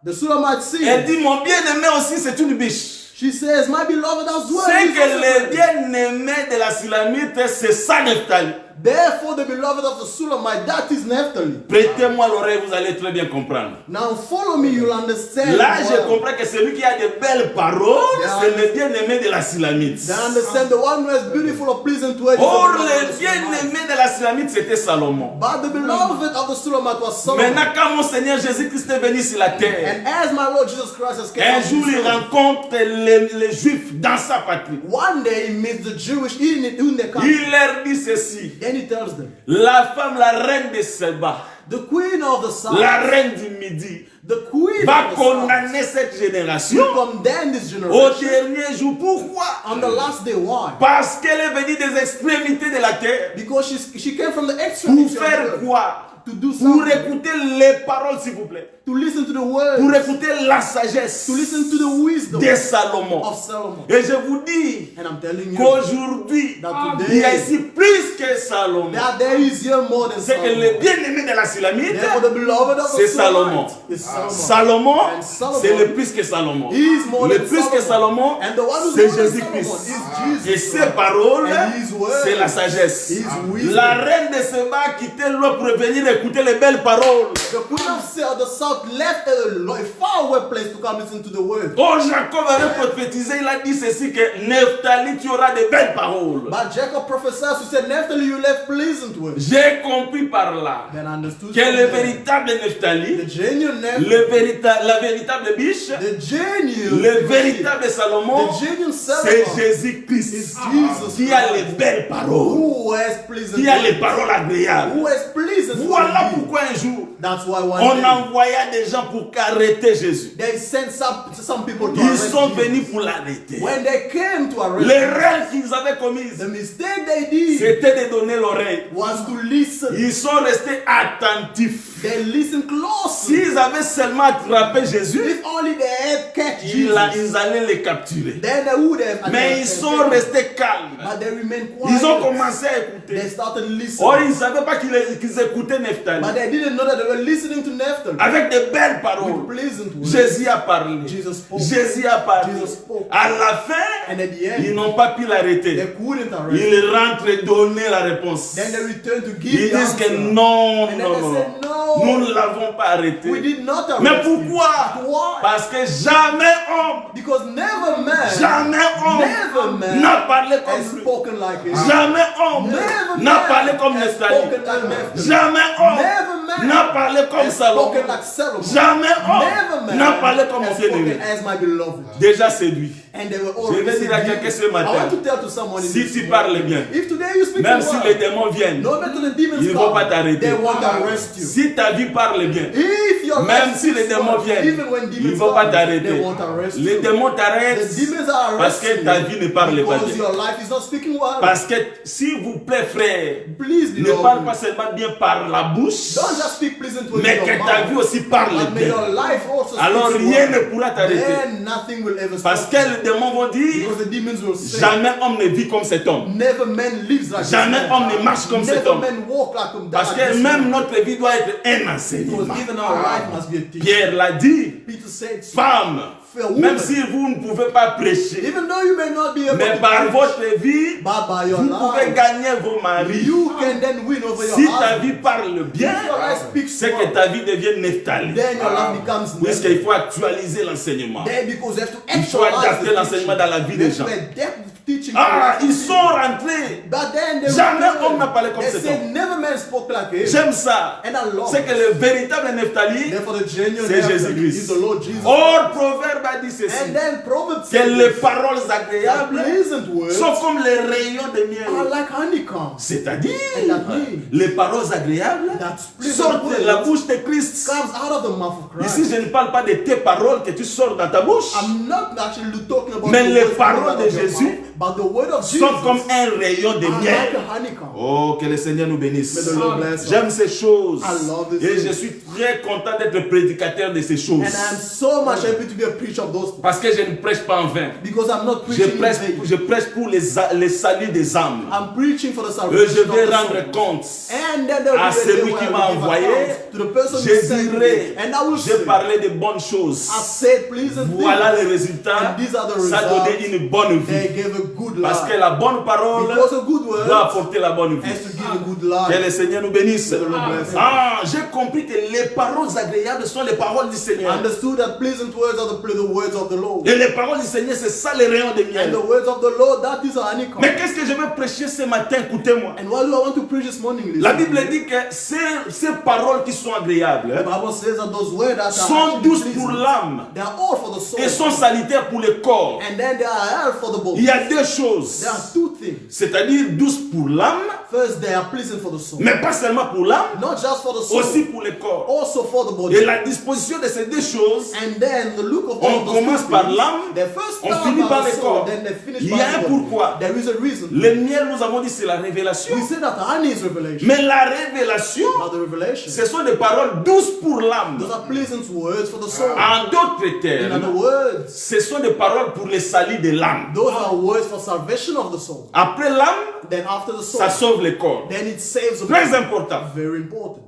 Speaker 2: the Sulamite
Speaker 1: Elle
Speaker 2: sings.
Speaker 1: dit, mon bien-aimé aussi, c'est une biche.
Speaker 2: She says, my beloved as well.
Speaker 1: C'est
Speaker 2: is
Speaker 1: que
Speaker 2: also
Speaker 1: le
Speaker 2: good.
Speaker 1: bien-aimé de la Sulamite, c'est ça Nephtali.
Speaker 2: Therefore, the beloved of the Sulamite, that is Naphtali.
Speaker 1: Prêtez-moi l'oreille, vous allez très bien comprendre.
Speaker 2: Now follow me, you'll understand.
Speaker 1: Là, je
Speaker 2: well.
Speaker 1: comprends que celui qui a de belles paroles,
Speaker 2: Yeah.
Speaker 1: c'est le bien-aimé de la Sulamite.
Speaker 2: They understand the one who is beautiful or pleasing to us.
Speaker 1: Or, le bien-aimé de la Sulamite, c'était Salomon.
Speaker 2: But the beloved of the Sulamite was Solomon.
Speaker 1: Maintenant, quand mon Seigneur Jésus-Christ est venu sur la terre,
Speaker 2: And as my Lord Jesus Christ has come
Speaker 1: un
Speaker 2: to
Speaker 1: jour,
Speaker 2: this
Speaker 1: il
Speaker 2: world,
Speaker 1: rencontre les Juifs dans sa patrie.
Speaker 2: one day he meets the Jewish in the country.
Speaker 1: Il leur dit ceci.
Speaker 2: Then he tells them,
Speaker 1: La femme, la reine de Seba,
Speaker 2: the queen of the south,
Speaker 1: la reine du Midi,
Speaker 2: the queen
Speaker 1: va
Speaker 2: of the south,
Speaker 1: condamner cette génération
Speaker 2: will condemn this
Speaker 1: au
Speaker 2: generation
Speaker 1: dernier jour. Pourquoi?
Speaker 2: on the last day. Why?
Speaker 1: Parce qu'elle est venue des extrémités de la terre.
Speaker 2: Because she came from the
Speaker 1: Pour
Speaker 2: extremity of
Speaker 1: faire
Speaker 2: the earth.
Speaker 1: quoi?
Speaker 2: To do
Speaker 1: Pour
Speaker 2: something.
Speaker 1: écouter les paroles, s'il vous plaît.
Speaker 2: To listen to the words.
Speaker 1: Pour écouter la sagesse
Speaker 2: To listen to the wisdom
Speaker 1: de Salomon.
Speaker 2: of Solomon.
Speaker 1: Et je vous dis
Speaker 2: And I'm telling you
Speaker 1: qu'aujourd'hui,
Speaker 2: that
Speaker 1: il y a
Speaker 2: today
Speaker 1: ici plus que Salomon.
Speaker 2: that there is here more than
Speaker 1: C'est que le
Speaker 2: Solomon.
Speaker 1: bien-aimé de la Sulamite,
Speaker 2: Therefore, the beloved of
Speaker 1: c'est
Speaker 2: the
Speaker 1: Salomon.
Speaker 2: Sulamite is Solomon.
Speaker 1: Salomon,
Speaker 2: And Solomon
Speaker 1: c'est le plus que Salomon.
Speaker 2: is more
Speaker 1: Le
Speaker 2: than
Speaker 1: plus que Salomon,
Speaker 2: And the one who's
Speaker 1: c'est
Speaker 2: more than
Speaker 1: Jésus-Christ.
Speaker 2: Solomon is
Speaker 1: Et
Speaker 2: Jesus.
Speaker 1: ses paroles,
Speaker 2: And his word,
Speaker 1: c'est la sagesse.
Speaker 2: his wisdom.
Speaker 1: La reine de Seba a quitté l'eau pour venir écouter les belles paroles.
Speaker 2: The queen of the south left a faraway place to come listen to the word.
Speaker 1: Oh, Jacob avait prophétisé, il a dit ceci, que Nephtali, tu auras de belles paroles.
Speaker 2: But Jacob prophesied, he said, Naphtali, you left pleasant words.
Speaker 1: J'ai compris par là
Speaker 2: Then I understood
Speaker 1: que
Speaker 2: from
Speaker 1: le
Speaker 2: there,
Speaker 1: véritable
Speaker 2: the
Speaker 1: Nephtali,
Speaker 2: genuine Naphtali,
Speaker 1: la véritable biche,
Speaker 2: the genuine,
Speaker 1: le véritable Salomon,
Speaker 2: the genuine
Speaker 1: c'est
Speaker 2: Solomon
Speaker 1: Jésus-Christ
Speaker 2: is Jesus
Speaker 1: qui a les
Speaker 2: Christ,
Speaker 1: belles paroles,
Speaker 2: who has pleasant
Speaker 1: qui a les
Speaker 2: words,
Speaker 1: paroles agréables.
Speaker 2: who has pleasant
Speaker 1: Voilà
Speaker 2: words.
Speaker 1: pourquoi un jour,
Speaker 2: That's why one
Speaker 1: on
Speaker 2: day
Speaker 1: envoya des gens pour arrêter Jésus.
Speaker 2: they sent some people to
Speaker 1: Ils
Speaker 2: arrest
Speaker 1: sont
Speaker 2: Jesus.
Speaker 1: venus pour l'arrêter.
Speaker 2: When they came to arrest
Speaker 1: L'erreur qu'ils avaient commise,
Speaker 2: the mistake they did
Speaker 1: c'était de donner l'oreille.
Speaker 2: was to listen.
Speaker 1: Ils sont restés attentifs.
Speaker 2: They listened closely.
Speaker 1: S'ils avaient seulement attrapé Jésus,
Speaker 2: If only they had catch Jesus,
Speaker 1: ils allaient les capturer.
Speaker 2: then they would have.
Speaker 1: Mais ils sont restés calmes.
Speaker 2: But they remained quiet.
Speaker 1: Ils ont commencé à
Speaker 2: They
Speaker 1: écouter.
Speaker 2: started listening.
Speaker 1: Or ils ne savaient pas qu'ils écoutaient Nephtali.
Speaker 2: But they didn't know that they were listening to Naphtali.
Speaker 1: Avec de belles
Speaker 2: With
Speaker 1: paroles.
Speaker 2: pleasant words.
Speaker 1: Jésus a parlé.
Speaker 2: Jesus spoke.
Speaker 1: Jésus a parlé.
Speaker 2: Jesus spoke.
Speaker 1: À la fin,
Speaker 2: And at the
Speaker 1: ils
Speaker 2: end,
Speaker 1: n'ont pas pu
Speaker 2: they
Speaker 1: l'arrêter.
Speaker 2: couldn't arrest.
Speaker 1: Ils rentrent et donnent la réponse.
Speaker 2: Then they returned to give
Speaker 1: Ils
Speaker 2: the
Speaker 1: disent que
Speaker 2: answer.
Speaker 1: non,
Speaker 2: And then
Speaker 1: non,
Speaker 2: they
Speaker 1: non.
Speaker 2: said, no,
Speaker 1: Nous ne l'avons pas arrêté.
Speaker 2: we did not arrest
Speaker 1: Mais
Speaker 2: him.
Speaker 1: pourquoi?
Speaker 2: Why?
Speaker 1: Parce que jamais homme,
Speaker 2: Because never man
Speaker 1: jamais
Speaker 2: Never
Speaker 1: homme
Speaker 2: man
Speaker 1: n'a parlé
Speaker 2: has
Speaker 1: comme lui.
Speaker 2: spoken like him.
Speaker 1: Jamais homme
Speaker 2: Never
Speaker 1: n'a
Speaker 2: man
Speaker 1: parlé comme
Speaker 2: has
Speaker 1: Nephtali.
Speaker 2: spoken like Naphtali.
Speaker 1: Jamais homme
Speaker 2: Never man
Speaker 1: n'a parlé comme
Speaker 2: has
Speaker 1: Salomon.
Speaker 2: spoken like Solomon.
Speaker 1: Jamais
Speaker 2: Never
Speaker 1: homme
Speaker 2: man
Speaker 1: n'a parlé comme mon
Speaker 2: has spoken
Speaker 1: bien-aimé.
Speaker 2: as my beloved.
Speaker 1: Déjà séduit.
Speaker 2: And they were
Speaker 1: Je
Speaker 2: already
Speaker 1: vais dire à
Speaker 2: seduced.
Speaker 1: quelqu'un ce
Speaker 2: I want
Speaker 1: matin,
Speaker 2: to tell to someone in
Speaker 1: si
Speaker 2: this
Speaker 1: tu
Speaker 2: morning,
Speaker 1: parles bien,
Speaker 2: if today you speak
Speaker 1: même
Speaker 2: the
Speaker 1: si
Speaker 2: word,
Speaker 1: les démons viennent,
Speaker 2: no matter the demons
Speaker 1: ils ne vont pas
Speaker 2: come,
Speaker 1: t'arrêter.
Speaker 2: they won't arrest you.
Speaker 1: Si ta vie parle bien,
Speaker 2: If your
Speaker 1: même
Speaker 2: life
Speaker 1: si les
Speaker 2: speaks
Speaker 1: démons
Speaker 2: well,
Speaker 1: viennent,
Speaker 2: even when
Speaker 1: ils ne
Speaker 2: demons
Speaker 1: vont pas
Speaker 2: come,
Speaker 1: t'arrêter.
Speaker 2: they won't arrest
Speaker 1: Les
Speaker 2: you.
Speaker 1: démons
Speaker 2: The
Speaker 1: t'arrêtent
Speaker 2: demons are
Speaker 1: parce que
Speaker 2: arresting
Speaker 1: ta
Speaker 2: you
Speaker 1: vie ne parle pas
Speaker 2: because
Speaker 1: bien.
Speaker 2: your life is not speaking well.
Speaker 1: Parce que, s'il vous plaît, frère,
Speaker 2: Please,
Speaker 1: ne
Speaker 2: beloved,
Speaker 1: parle pas seulement bien par la bouche,
Speaker 2: don't just speak pleasant words
Speaker 1: mais
Speaker 2: in
Speaker 1: que
Speaker 2: your
Speaker 1: ta vie
Speaker 2: mouth,
Speaker 1: aussi parle
Speaker 2: but may
Speaker 1: bien.
Speaker 2: your life also
Speaker 1: Alors
Speaker 2: speak
Speaker 1: rien
Speaker 2: well.
Speaker 1: ne pourra t'arrêter.
Speaker 2: Then nothing will ever
Speaker 1: Parce
Speaker 2: stop
Speaker 1: que
Speaker 2: you.
Speaker 1: les démons vont dire,
Speaker 2: Because the demons will say,
Speaker 1: jamais homme ne vit comme cet homme.
Speaker 2: never man lives like
Speaker 1: Jamais
Speaker 2: this
Speaker 1: homme
Speaker 2: man.
Speaker 1: ne marche comme cet
Speaker 2: Never
Speaker 1: homme.
Speaker 2: man walk like him.
Speaker 1: Parce
Speaker 2: like
Speaker 1: que
Speaker 2: this
Speaker 1: même
Speaker 2: man.
Speaker 1: notre vie doit être un enseignement.
Speaker 2: Because even our life must be a teaching.
Speaker 1: Pierre l'a dit,
Speaker 2: Peter said,
Speaker 1: femme,
Speaker 2: for a woman,
Speaker 1: même si vous ne pouvez pas prêcher,
Speaker 2: even though you may not be able
Speaker 1: mais
Speaker 2: to
Speaker 1: par
Speaker 2: preach,
Speaker 1: votre vie,
Speaker 2: but by your
Speaker 1: vous pouvez
Speaker 2: life,
Speaker 1: gagner vos maris.
Speaker 2: you can then win over your
Speaker 1: Si ta
Speaker 2: husband.
Speaker 1: vie parle bien,
Speaker 2: If your life speaks
Speaker 1: c'est que
Speaker 2: well,
Speaker 1: ta vie devient Nephtali.
Speaker 2: then your life becomes
Speaker 1: Puisqu'il faut actualiser l'enseignement.
Speaker 2: Then because you have to
Speaker 1: Il faut
Speaker 2: actualize
Speaker 1: adapter
Speaker 2: the
Speaker 1: l'enseignement dans la vie
Speaker 2: teaching.
Speaker 1: des
Speaker 2: You
Speaker 1: gens.
Speaker 2: have to adapt teaching.
Speaker 1: Ah, ils sont rentrés.
Speaker 2: But then they
Speaker 1: Jamais
Speaker 2: returned.
Speaker 1: homme n'a parlé comme
Speaker 2: They
Speaker 1: cet
Speaker 2: said,
Speaker 1: homme.
Speaker 2: never man spoke like him.
Speaker 1: J'aime ça.
Speaker 2: And I love
Speaker 1: C'est que le véritable Nephtali,
Speaker 2: Therefore, the genuine
Speaker 1: c'est
Speaker 2: Nephtali
Speaker 1: Jésus-Christ.
Speaker 2: is the Lord Jesus.
Speaker 1: Or, Proverbe a dit ceci.
Speaker 2: And then Proverbs
Speaker 1: Que
Speaker 2: says
Speaker 1: les
Speaker 2: this,
Speaker 1: paroles
Speaker 2: that
Speaker 1: agréables
Speaker 2: pleasant words
Speaker 1: sont comme les rayons de
Speaker 2: are
Speaker 1: miel.
Speaker 2: like honeycomb.
Speaker 1: C'est-à-dire,
Speaker 2: And that means
Speaker 1: les paroles agréables
Speaker 2: that pleasant
Speaker 1: sortent de la
Speaker 2: words
Speaker 1: bouche de Christ.
Speaker 2: comes out of the mouth of Christ.
Speaker 1: Ici, je ne parle pas de tes paroles que tu sors dans ta bouche.
Speaker 2: I'm not actually talking about
Speaker 1: Mais
Speaker 2: the
Speaker 1: les
Speaker 2: words
Speaker 1: paroles
Speaker 2: coming out
Speaker 1: de
Speaker 2: of your
Speaker 1: Jésus
Speaker 2: mouth, but the word of Jesus
Speaker 1: sont comme un rayon de
Speaker 2: are like
Speaker 1: miel.
Speaker 2: a honeycomb.
Speaker 1: Oh, que le Seigneur nous
Speaker 2: May
Speaker 1: bénisse.
Speaker 2: the Lord bless us.
Speaker 1: J'aime ces choses.
Speaker 2: I love this
Speaker 1: Et
Speaker 2: thing.
Speaker 1: je suis très content d'être le prédicateur de ces choses.
Speaker 2: And I'm so much happy to be a preacher of those things.
Speaker 1: Parce que je ne prêche pas en vain.
Speaker 2: Because I'm not
Speaker 1: Je
Speaker 2: preaching in
Speaker 1: prêche,
Speaker 2: vain.
Speaker 1: je prêche pour les saluts des âmes.
Speaker 2: I'm preaching for the
Speaker 1: Et
Speaker 2: salvation
Speaker 1: je
Speaker 2: of
Speaker 1: vais
Speaker 2: the
Speaker 1: rendre
Speaker 2: soul.
Speaker 1: compte.
Speaker 2: And then there will
Speaker 1: à
Speaker 2: be a day
Speaker 1: celui
Speaker 2: where
Speaker 1: qui
Speaker 2: I will
Speaker 1: m'a
Speaker 2: give
Speaker 1: envoyé.
Speaker 2: account to the person who
Speaker 1: Je
Speaker 2: sent me.
Speaker 1: dirai,
Speaker 2: And I will
Speaker 1: j'ai
Speaker 2: say,
Speaker 1: parlé de bonnes choses.
Speaker 2: I said pleasant
Speaker 1: Voilà
Speaker 2: things.
Speaker 1: les résultats.
Speaker 2: And these are the
Speaker 1: Ça a donné
Speaker 2: results.
Speaker 1: une bonne
Speaker 2: They
Speaker 1: vie.
Speaker 2: gave a good
Speaker 1: Parce que
Speaker 2: life.
Speaker 1: la bonne parole
Speaker 2: Because a good word
Speaker 1: doit apporter la bonne vie.
Speaker 2: has to give a good
Speaker 1: Que
Speaker 2: life.
Speaker 1: le Seigneur nous bénisse.
Speaker 2: May the Lord bless us.
Speaker 1: Ah, j'ai compris que les paroles agréables sont les paroles du
Speaker 2: I
Speaker 1: Seigneur.
Speaker 2: understood that pleasant words are the words of the Lord.
Speaker 1: Et les paroles du Seigneur, c'est ça les rayons de
Speaker 2: And
Speaker 1: miel.
Speaker 2: the words of the Lord, that is a honeycomb.
Speaker 1: Mais qu'est-ce que je vais prêcher ce matin? Écoutez-moi.
Speaker 2: And what do I want to preach this morning? Listen
Speaker 1: La
Speaker 2: to
Speaker 1: Bible
Speaker 2: me.
Speaker 1: dit que ces paroles qui sont agréables
Speaker 2: The Bible says that those words that are
Speaker 1: sont
Speaker 2: actually
Speaker 1: douces
Speaker 2: pleasant,
Speaker 1: pour l'âme
Speaker 2: they are all for the soul.
Speaker 1: et sont salutaires pour le corps.
Speaker 2: And then they are health for the body.
Speaker 1: Il y a deux choses.
Speaker 2: There are two things.
Speaker 1: C'est-à-dire douces pour l'âme,
Speaker 2: First, they are pleasing for the soul.
Speaker 1: mais pas seulement pour l'âme,
Speaker 2: Not just for the soul,
Speaker 1: aussi pour le corps.
Speaker 2: also for the body.
Speaker 1: Et la disposition de ces deux choses,
Speaker 2: And then the look of
Speaker 1: on
Speaker 2: all of those
Speaker 1: commence
Speaker 2: two
Speaker 1: par
Speaker 2: things,
Speaker 1: l'âme,
Speaker 2: they first
Speaker 1: on
Speaker 2: start
Speaker 1: finit
Speaker 2: by
Speaker 1: par
Speaker 2: the
Speaker 1: le
Speaker 2: soul,
Speaker 1: corps.
Speaker 2: then they finish
Speaker 1: Il
Speaker 2: by
Speaker 1: y a
Speaker 2: the
Speaker 1: un
Speaker 2: body.
Speaker 1: pourquoi.
Speaker 2: There is a reason.
Speaker 1: Le miel, nous avons dit, c'est la révélation.
Speaker 2: We say that honey is revelation.
Speaker 1: Mais la révélation,
Speaker 2: But the revelation,
Speaker 1: ce sont des paroles douces pour l'âme.
Speaker 2: those are pleasant words for the soul.
Speaker 1: En d'autres
Speaker 2: In other
Speaker 1: termes,
Speaker 2: words,
Speaker 1: ce sont des paroles pour le salut de l'âme.
Speaker 2: those are words for salvation of the soul.
Speaker 1: Après l'âme,
Speaker 2: Then after the soul,
Speaker 1: ça sauve le corps.
Speaker 2: then it saves the
Speaker 1: Très
Speaker 2: body.
Speaker 1: important.
Speaker 2: Very important.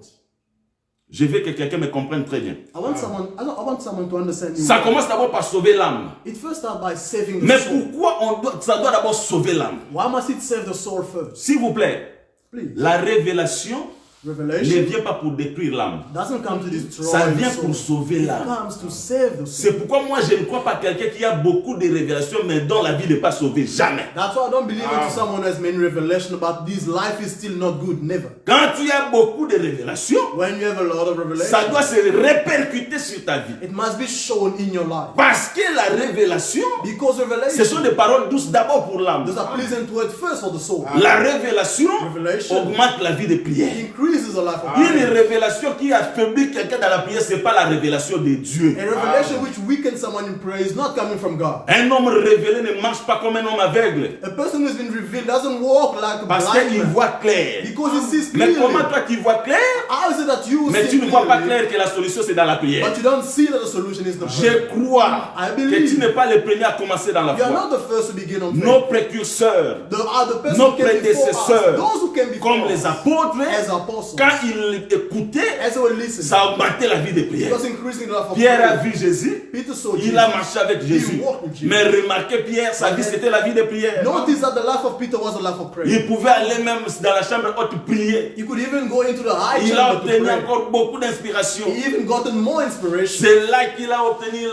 Speaker 1: Je veux que quelqu'un me comprenne très bien.
Speaker 2: I want someone to understand you.
Speaker 1: Ça commence d'abord par sauver l'âme.
Speaker 2: It first starts by saving the
Speaker 1: Mais
Speaker 2: soul.
Speaker 1: pourquoi ça doit d'abord sauver l'âme?
Speaker 2: Why must it save the soul first?
Speaker 1: S'il vous plaît,
Speaker 2: Please.
Speaker 1: la révélation ne
Speaker 2: Revelation
Speaker 1: vient pas pour détruire l'âme.
Speaker 2: doesn't come to destroy
Speaker 1: Ça
Speaker 2: the
Speaker 1: vient
Speaker 2: soul.
Speaker 1: pour sauver
Speaker 2: It
Speaker 1: l'âme.
Speaker 2: comes to save the soul.
Speaker 1: C'est pourquoi moi je ne crois pas quelqu'un qui a beaucoup de révélations mais dont la vie n'est pas sauvée. Jamais.
Speaker 2: That's why I don't believe into someone who has many revelation about this life is still not good. Never.
Speaker 1: Quand tu as beaucoup de révélations,
Speaker 2: When you have a lot of revelation,
Speaker 1: ça doit se répercuter sur ta vie.
Speaker 2: it must be shown in your life.
Speaker 1: Parce que la révélation,
Speaker 2: Because
Speaker 1: ce
Speaker 2: revelation,
Speaker 1: sont des paroles douces d'abord pour l'âme.
Speaker 2: those are pleasant words first for the soul.
Speaker 1: La révélation
Speaker 2: Revelation
Speaker 1: augmente la vie de prière.
Speaker 2: increases the life of prayer.
Speaker 1: Une révélation qui affaiblit quelqu'un dans la prière, ce n'est pas la révélation de Dieu.
Speaker 2: A revelation which weakens someone in prayer is not coming from God.
Speaker 1: Un homme révélé ne marche pas comme un homme aveugle.
Speaker 2: A person who has been revealed doesn't walk like a
Speaker 1: Parce
Speaker 2: blind
Speaker 1: qu'il
Speaker 2: man
Speaker 1: voit clair.
Speaker 2: because he sees
Speaker 1: Mais
Speaker 2: clearly.
Speaker 1: comment toi tu vois clair,
Speaker 2: How is it that you
Speaker 1: mais
Speaker 2: see
Speaker 1: tu ne vois pas
Speaker 2: clearly,
Speaker 1: clair que la solution c'est dans la prière?
Speaker 2: but you don't see that the solution is the prayer?
Speaker 1: Je crois
Speaker 2: I
Speaker 1: que
Speaker 2: believe
Speaker 1: tu n'es pas le premier à commencer dans la
Speaker 2: you are
Speaker 1: foi.
Speaker 2: not the first to begin on faith.
Speaker 1: Nos précurseurs,
Speaker 2: The person
Speaker 1: nos
Speaker 2: who came before us,
Speaker 1: prédécesseurs,
Speaker 2: those who came before
Speaker 1: comme les
Speaker 2: us,
Speaker 1: apôtres,
Speaker 2: as apostles,
Speaker 1: quand ils écoutaient,
Speaker 2: as they were listening,
Speaker 1: ça augmentait la vie de
Speaker 2: it
Speaker 1: prière.
Speaker 2: was increasing the life of
Speaker 1: Pierre a
Speaker 2: prayer.
Speaker 1: vu Jésus,
Speaker 2: Peter saw
Speaker 1: il a
Speaker 2: Jesus.
Speaker 1: marché avec Jésus.
Speaker 2: walked with Jesus.
Speaker 1: Mais remarquez Pierre, sa vie c'était la vie de prière.
Speaker 2: Notice that the life of Peter was a life of prayer.
Speaker 1: Il pouvait aller même dans la chambre haute prier.
Speaker 2: He could even go into the high
Speaker 1: Il a
Speaker 2: chamber to
Speaker 1: obtenu
Speaker 2: pray.
Speaker 1: encore beaucoup d'inspiration.
Speaker 2: He even gotten more inspiration.
Speaker 1: C'est là qu'il a obtenu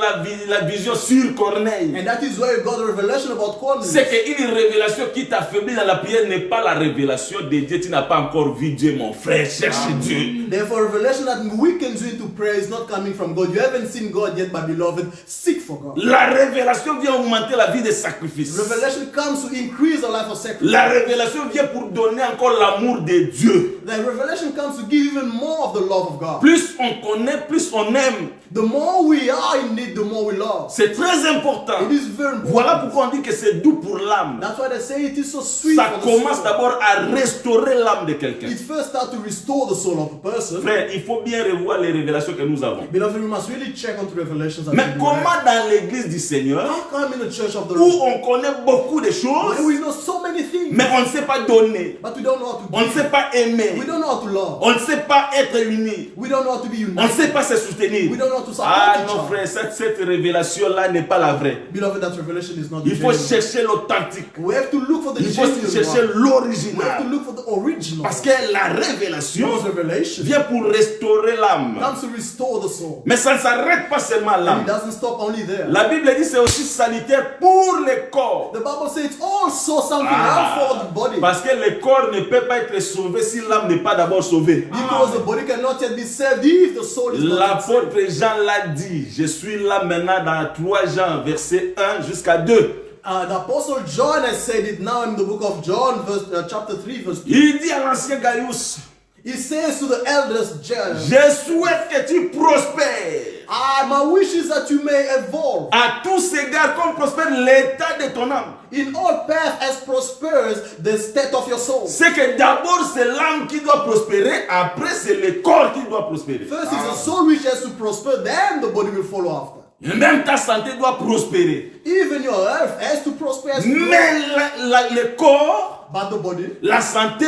Speaker 1: la vision sur Corneille.
Speaker 2: And that is where he got a revelation about Cornelius.
Speaker 1: C'est qu'une révélation qui t'affaiblit dans la prière n'est pas la révélation de Dieu. Tu n'as pas encore vu Dieu, mon frère. Cherche Dieu.
Speaker 2: Therefore, a revelation that weakens you into prayer is not coming from God. You haven't seen God yet, my beloved. Seek for God.
Speaker 1: La révélation vient augmenter la vie des sacrifices.
Speaker 2: Revelation comes to increase the life of sacrifice.
Speaker 1: La révélation vient pour donner encore l'amour de Dieu.
Speaker 2: The revelation comes to give even more of the love of God.
Speaker 1: Plus on connaît, plus on aime.
Speaker 2: The more we are in need, the more we love.
Speaker 1: C'est très important.
Speaker 2: It is very important.
Speaker 1: Voilà pourquoi on dit que c'est doux pour l'âme.
Speaker 2: That's why they say it is so sweet
Speaker 1: Ça
Speaker 2: for the
Speaker 1: commence
Speaker 2: soul.
Speaker 1: d'abord à restaurer l'âme de quelqu'un.
Speaker 2: It first starts to restore the soul of the person.
Speaker 1: Frère, il faut bien revoir les révélations que nous avons.
Speaker 2: Beloved, we must really check on the revelations that
Speaker 1: Mais
Speaker 2: we do
Speaker 1: comment
Speaker 2: have.
Speaker 1: dans l'église du Seigneur,
Speaker 2: How come in the church of the
Speaker 1: où
Speaker 2: Lord,
Speaker 1: on connaît beaucoup de
Speaker 2: when
Speaker 1: choses,
Speaker 2: we know so many things,
Speaker 1: mais on ne sait pas donner,
Speaker 2: but we don't know how to
Speaker 1: on ne
Speaker 2: give,
Speaker 1: sait pas aimer,
Speaker 2: we don't know how to love,
Speaker 1: on ne sait pas être unis,
Speaker 2: we don't know how to be
Speaker 1: on ne
Speaker 2: united,
Speaker 1: sait pas se soutenir.
Speaker 2: we don't know how to support
Speaker 1: Ah
Speaker 2: each
Speaker 1: non
Speaker 2: other.
Speaker 1: frère, cette révélation-là n'est pas la vraie.
Speaker 2: Beloved, that revelation is not the
Speaker 1: Il faut
Speaker 2: genuine.
Speaker 1: chercher l'authentique.
Speaker 2: We have to look for the
Speaker 1: Il faut
Speaker 2: genuine
Speaker 1: chercher
Speaker 2: one. We have to
Speaker 1: l'original.
Speaker 2: look for the original.
Speaker 1: Parce que la révélation
Speaker 2: Because revelation
Speaker 1: vient pour restaurer l'âme.
Speaker 2: comes to restore the soul.
Speaker 1: Mais ça ne s'arrête pas seulement à
Speaker 2: And it
Speaker 1: l'âme.
Speaker 2: doesn't stop only body there.
Speaker 1: La Bible dit c'est aussi salutaire pour le corps.
Speaker 2: The Bible says it's also something else for the body.
Speaker 1: Parce que le corps ne peut pas être sauvé si l'âme n'est pas d'abord sauvée.
Speaker 2: Because the body cannot yet be saved if the soul is not yet saved.
Speaker 1: L'apôtre Jean l'a dit. Je suis là maintenant dans 3 Jean, verset 1 jusqu'à 2.
Speaker 2: The Apostle John has said it now in the book of John, chapter 3, verse 2.
Speaker 1: Il dit à l'ancien Gaius,
Speaker 2: He says to the eldest John,
Speaker 1: je souhaite que tu prospères.
Speaker 2: my wish is that you may evolve
Speaker 1: À tous égards, comme prospère l'état de ton âme.
Speaker 2: in all paths as prospers the state of your soul.
Speaker 1: C'est que d'abord c'est l'âme qui doit prospérer, après c'est le corps qui doit prospérer.
Speaker 2: First is the soul which has to prosper, then the body will follow after.
Speaker 1: Et même ta santé doit prospérer.
Speaker 2: Even your health has to prosper as well.
Speaker 1: Mais le corps,
Speaker 2: But the body,
Speaker 1: la santé,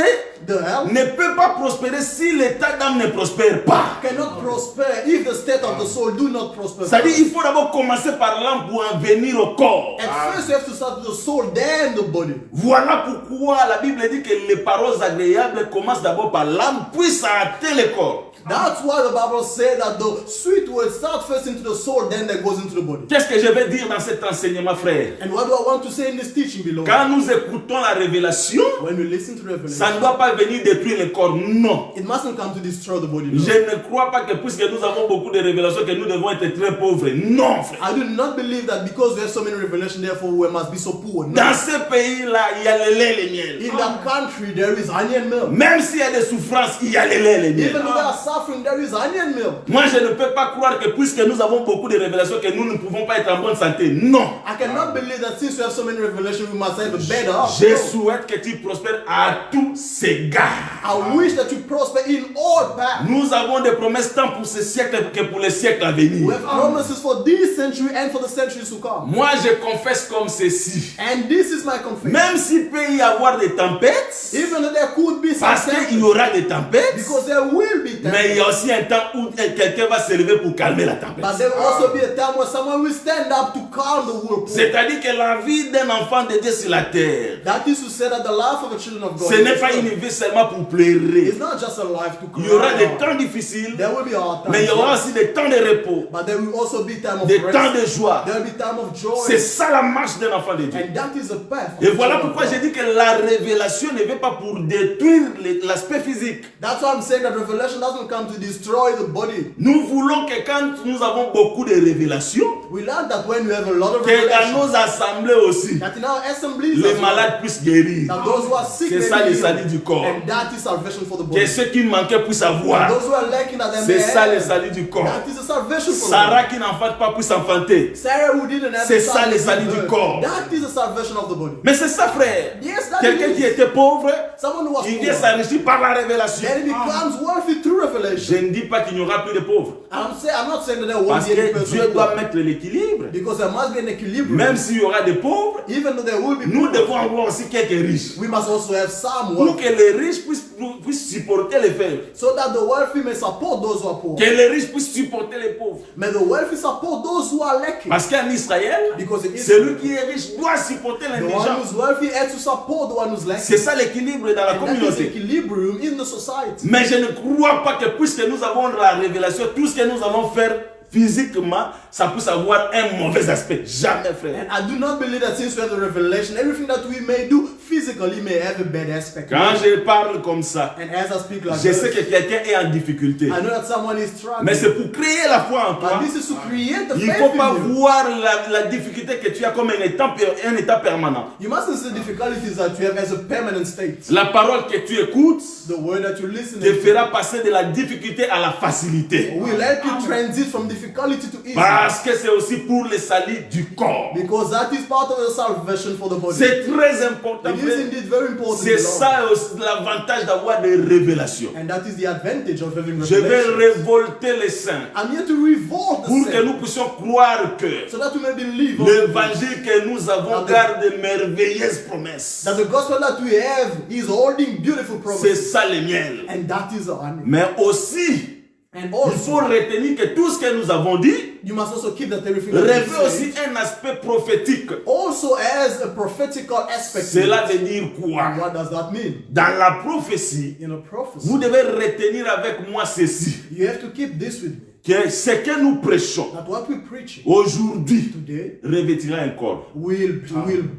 Speaker 2: the health,
Speaker 1: ne peut pas prospérer si l'état d'âme ne prospère pas.
Speaker 2: cannot prosper if the state of the soul do not prosper.
Speaker 1: C'est-à-dire il faut d'abord commencer par l'âme pour en venir au corps.
Speaker 2: At first you have to start with the soul, then the body.
Speaker 1: Voilà pourquoi la Bible dit que les paroles agréables commencent d'abord par l'âme, puis ça atteint le corps.
Speaker 2: That's why the Bible says that the sweet word starts first into the soul, then that goes into the body.
Speaker 1: Qu'est-ce que je vais dire dans cet enseignement, frère?
Speaker 2: And what do I want to say in this teaching, beloved?
Speaker 1: Quand nous écoutons la révélation,
Speaker 2: When we listen to Revelation,
Speaker 1: ça ne doit pas venir détruire le corps, non.
Speaker 2: it mustn't come to destroy the body.
Speaker 1: Je
Speaker 2: No.
Speaker 1: ne crois pas que puisque nous avons beaucoup de révélations, que nous devons être très pauvres. Non, frère.
Speaker 2: I do not believe that because we have so many revelations, therefore we must be so poor. No.
Speaker 1: Dans ce pays-là, il y a le lait et le miel.
Speaker 2: In that country, there is honey and milk.
Speaker 1: Même s'il y a des souffrances, il y a le lait et le miel.
Speaker 2: Even though there are suffering, there is honey and milk.
Speaker 1: Moi, je ne peux pas croire que puisque nous avons beaucoup de révélations, que nous ne pouvons pas être en bonne santé. Non.
Speaker 2: I cannot believe that since we have so many revelations, we must have a better health.
Speaker 1: Je
Speaker 2: No.
Speaker 1: souhaite que tu prospères à tous égards.
Speaker 2: I wish that you prosper in all paths.
Speaker 1: Nous avons des promesses tant pour ce siècle que pour les siècles à venir.
Speaker 2: We have promises for this century and for the centuries to come.
Speaker 1: Moi, je confesse comme ceci.
Speaker 2: And this is my confession.
Speaker 1: Même s'il peut y avoir des tempêtes,
Speaker 2: Even though there could be some
Speaker 1: parce qu'il y
Speaker 2: tempest,
Speaker 1: aura des tempêtes,
Speaker 2: because there will be
Speaker 1: mais il y
Speaker 2: tempest.
Speaker 1: a aussi un temps où quelqu'un va se lever pour calmer la tempête.
Speaker 2: But there will also be a time where someone will stand up to calm the whirlpool.
Speaker 1: C'est-à-dire que la vie d'un enfant de Dieu sur la terre,
Speaker 2: That is to say that the life of the children of God
Speaker 1: ce n'est pas une vie seulement pour pleurer.
Speaker 2: it's not just a life to
Speaker 1: Il y aura des
Speaker 2: cry.
Speaker 1: temps difficiles,
Speaker 2: There will be hard times,
Speaker 1: mais il y aura aussi des temps de repos,
Speaker 2: but there will also be time of
Speaker 1: des temps
Speaker 2: rest.
Speaker 1: de joie.
Speaker 2: There will be time of joy.
Speaker 1: C'est ça la marche d'un enfant de Dieu.
Speaker 2: And that is the path. of
Speaker 1: Et
Speaker 2: the
Speaker 1: voilà
Speaker 2: children of
Speaker 1: pourquoi
Speaker 2: God.
Speaker 1: j'ai dit que la révélation ne vient pas pour détruire l'aspect physique.
Speaker 2: That's why I'm saying that revelation doesn't come to destroy the body.
Speaker 1: Nous voulons que quand nous avons beaucoup de révélations,
Speaker 2: We learned that when you have a lot of
Speaker 1: que dans
Speaker 2: revelation,
Speaker 1: nos assemblées aussi,
Speaker 2: that in our assemblies,
Speaker 1: les
Speaker 2: as well,
Speaker 1: malades puissent guérir.
Speaker 2: that those who are sick
Speaker 1: C'est
Speaker 2: may
Speaker 1: ça
Speaker 2: be
Speaker 1: le
Speaker 2: healed.
Speaker 1: salut du corps.
Speaker 2: And that is salvation for the
Speaker 1: Que
Speaker 2: body.
Speaker 1: ceux qui manquaient puissent avoir.
Speaker 2: Those who are lacking that they
Speaker 1: C'est
Speaker 2: may
Speaker 1: ça le
Speaker 2: have.
Speaker 1: salut du corps.
Speaker 2: That is the salvation for the
Speaker 1: Sarah qui n'enfante pas puisse enfanter.
Speaker 2: body. Sarah who didn't have
Speaker 1: C'est
Speaker 2: the
Speaker 1: ça le
Speaker 2: salvation
Speaker 1: salut
Speaker 2: of
Speaker 1: du
Speaker 2: the
Speaker 1: corps.
Speaker 2: body. That is the salvation of the body.
Speaker 1: Mais c'est ça, frère.
Speaker 2: Yes, that
Speaker 1: Quelqu'un
Speaker 2: is.
Speaker 1: qui était pauvre,
Speaker 2: Someone who was
Speaker 1: il vient
Speaker 2: poor.
Speaker 1: s'enrichir par la révélation.
Speaker 2: Then he becomes wealthy through revelation.
Speaker 1: Je ne dis pas qu'il n'y aura plus de pauvres.
Speaker 2: I'm not saying that there won't
Speaker 1: Parce
Speaker 2: be any
Speaker 1: que
Speaker 2: person
Speaker 1: Dieu doit
Speaker 2: poor.
Speaker 1: mettre l'équilibre.
Speaker 2: Because there must be an equilibrium.
Speaker 1: Même s'il y aura des pauvres,
Speaker 2: Even though there will be
Speaker 1: nous
Speaker 2: poor,
Speaker 1: devons avoir aussi quelques riches.
Speaker 2: we must also have some
Speaker 1: Pour
Speaker 2: wealth.
Speaker 1: que les riches puissent supporter les faibles.
Speaker 2: So that the wealthy may support those who are poor.
Speaker 1: Que les riches puissent supporter les pauvres.
Speaker 2: May the wealthy support those who are lacking.
Speaker 1: Parce qu'en Israël,
Speaker 2: Because in
Speaker 1: celui
Speaker 2: Israel,
Speaker 1: qui est riche doit supporter
Speaker 2: the one
Speaker 1: l'indigent.
Speaker 2: who's wealthy has to support the one who's lacking.
Speaker 1: C'est ça l'équilibre dans la
Speaker 2: And that is
Speaker 1: communauté.
Speaker 2: equilibrium in the society.
Speaker 1: Mais je ne crois pas que puisque nous avons la révélation, tout ce que nous allons faire physiquement, ça puisse avoir un mauvais aspect. Jamais, frère.
Speaker 2: And I do not believe that since we have the revelation, everything that we may do physically may have a bad aspect.
Speaker 1: Quand je parle comme ça,
Speaker 2: And as I speak like
Speaker 1: je sais
Speaker 2: this,
Speaker 1: que quelqu'un est en difficulté.
Speaker 2: I know that someone is struggling.
Speaker 1: Mais c'est pour créer la foi en toi.
Speaker 2: But this is to create the
Speaker 1: Il ne
Speaker 2: faith
Speaker 1: faut pas
Speaker 2: in you.
Speaker 1: voir la difficulté que tu as comme un état permanent.
Speaker 2: You mustn't see the difficulties that you have as a permanent state.
Speaker 1: La parole que tu écoutes
Speaker 2: The word that you listen
Speaker 1: te
Speaker 2: to
Speaker 1: fera passer de la difficulté à la facilité.
Speaker 2: will help you transit from difficulty to ease.
Speaker 1: Parce que c'est aussi pour le salut du corps.
Speaker 2: Because that is part of the salvation for the body.
Speaker 1: C'est très important.
Speaker 2: It is indeed very important.
Speaker 1: C'est ça aussi l'avantage d'avoir des révélations.
Speaker 2: And that is the advantage of having
Speaker 1: Je vais
Speaker 2: revelation.
Speaker 1: révolter les saints
Speaker 2: I'm here to revolt the
Speaker 1: pour que
Speaker 2: saints,
Speaker 1: nous puissions croire que
Speaker 2: so that we may believe on
Speaker 1: l'évangile que nous avons garde de merveilleuses promesses.
Speaker 2: that the gospel that we have is holding beautiful
Speaker 1: C'est
Speaker 2: promises.
Speaker 1: ça le miel.
Speaker 2: And that is the honey.
Speaker 1: Mais aussi,
Speaker 2: And
Speaker 1: il faut
Speaker 2: also,
Speaker 1: retenir que tout ce que nous avons dit
Speaker 2: you must also keep that everything that we
Speaker 1: revêt
Speaker 2: say
Speaker 1: aussi un aspect prophétique.
Speaker 2: also has a prophetical aspect. to
Speaker 1: Cela
Speaker 2: it.
Speaker 1: veut dire
Speaker 2: And
Speaker 1: quoi?
Speaker 2: what does that mean?
Speaker 1: Dans la prophétie,
Speaker 2: In a prophecy,
Speaker 1: vous devez retenir avec moi ceci.
Speaker 2: you have to keep this with me.
Speaker 1: que ce que nous prêchons
Speaker 2: that what we preach
Speaker 1: aujourd'hui
Speaker 2: today
Speaker 1: revêtira un corps.
Speaker 2: will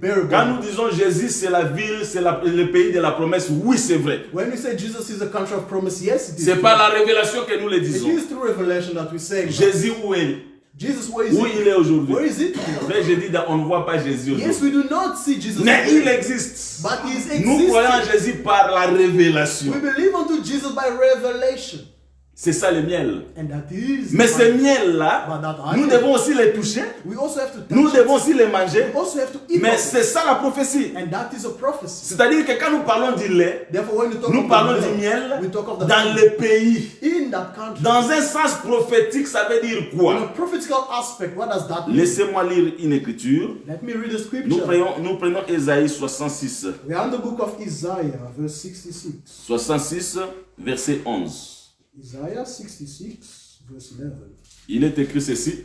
Speaker 2: bear
Speaker 1: Quand
Speaker 2: body.
Speaker 1: nous disons Jésus, c'est la ville, c'est le pays de la promesse, oui, c'est vrai.
Speaker 2: When we say Jesus is the country of promise, yes, it is.
Speaker 1: C'est
Speaker 2: true.
Speaker 1: par la révélation que nous le
Speaker 2: It
Speaker 1: disons.
Speaker 2: is through revelation that we say
Speaker 1: Jésus, où
Speaker 2: Jesus, where is
Speaker 1: il
Speaker 2: it?
Speaker 1: est aujourd'hui?
Speaker 2: Where is it?
Speaker 1: Mais je dis, on ne voit pas Jésus
Speaker 2: Yes,
Speaker 1: aujourd'hui.
Speaker 2: we do not see Jesus.
Speaker 1: Mais
Speaker 2: today,
Speaker 1: il existe.
Speaker 2: but he is
Speaker 1: Nous croyons en
Speaker 2: existing.
Speaker 1: Jésus par la révélation.
Speaker 2: We believe unto Jesus by revelation.
Speaker 1: C'est ça le miel.
Speaker 2: And that is
Speaker 1: Mais
Speaker 2: the
Speaker 1: ce
Speaker 2: Bible.
Speaker 1: miel-là,
Speaker 2: But that
Speaker 1: nous
Speaker 2: onion,
Speaker 1: devons aussi les toucher.
Speaker 2: we also have to touch
Speaker 1: Nous
Speaker 2: it.
Speaker 1: devons aussi les manger.
Speaker 2: We also have to eat
Speaker 1: Mais
Speaker 2: of it.
Speaker 1: c'est ça la prophétie.
Speaker 2: And that is a prophecy.
Speaker 1: C'est-à-dire que quand nous parlons du lait,
Speaker 2: Therefore, when we talk
Speaker 1: nous
Speaker 2: of
Speaker 1: parlons
Speaker 2: the
Speaker 1: du
Speaker 2: milk,
Speaker 1: miel
Speaker 2: we talk of the
Speaker 1: dans
Speaker 2: honey.
Speaker 1: le pays.
Speaker 2: In that country.
Speaker 1: Dans un sens prophétique, ça veut dire
Speaker 2: In
Speaker 1: quoi?
Speaker 2: a prophetical aspect, what does that mean?
Speaker 1: Laissez-moi lire une écriture.
Speaker 2: Let me read the
Speaker 1: Nous
Speaker 2: scripture.
Speaker 1: prenons Ésaïe 66.
Speaker 2: We are in the book of Isaiah, verse 66.
Speaker 1: 66, verset 11.
Speaker 2: Isaiah 66, verse 11.
Speaker 1: Il est écrit ceci.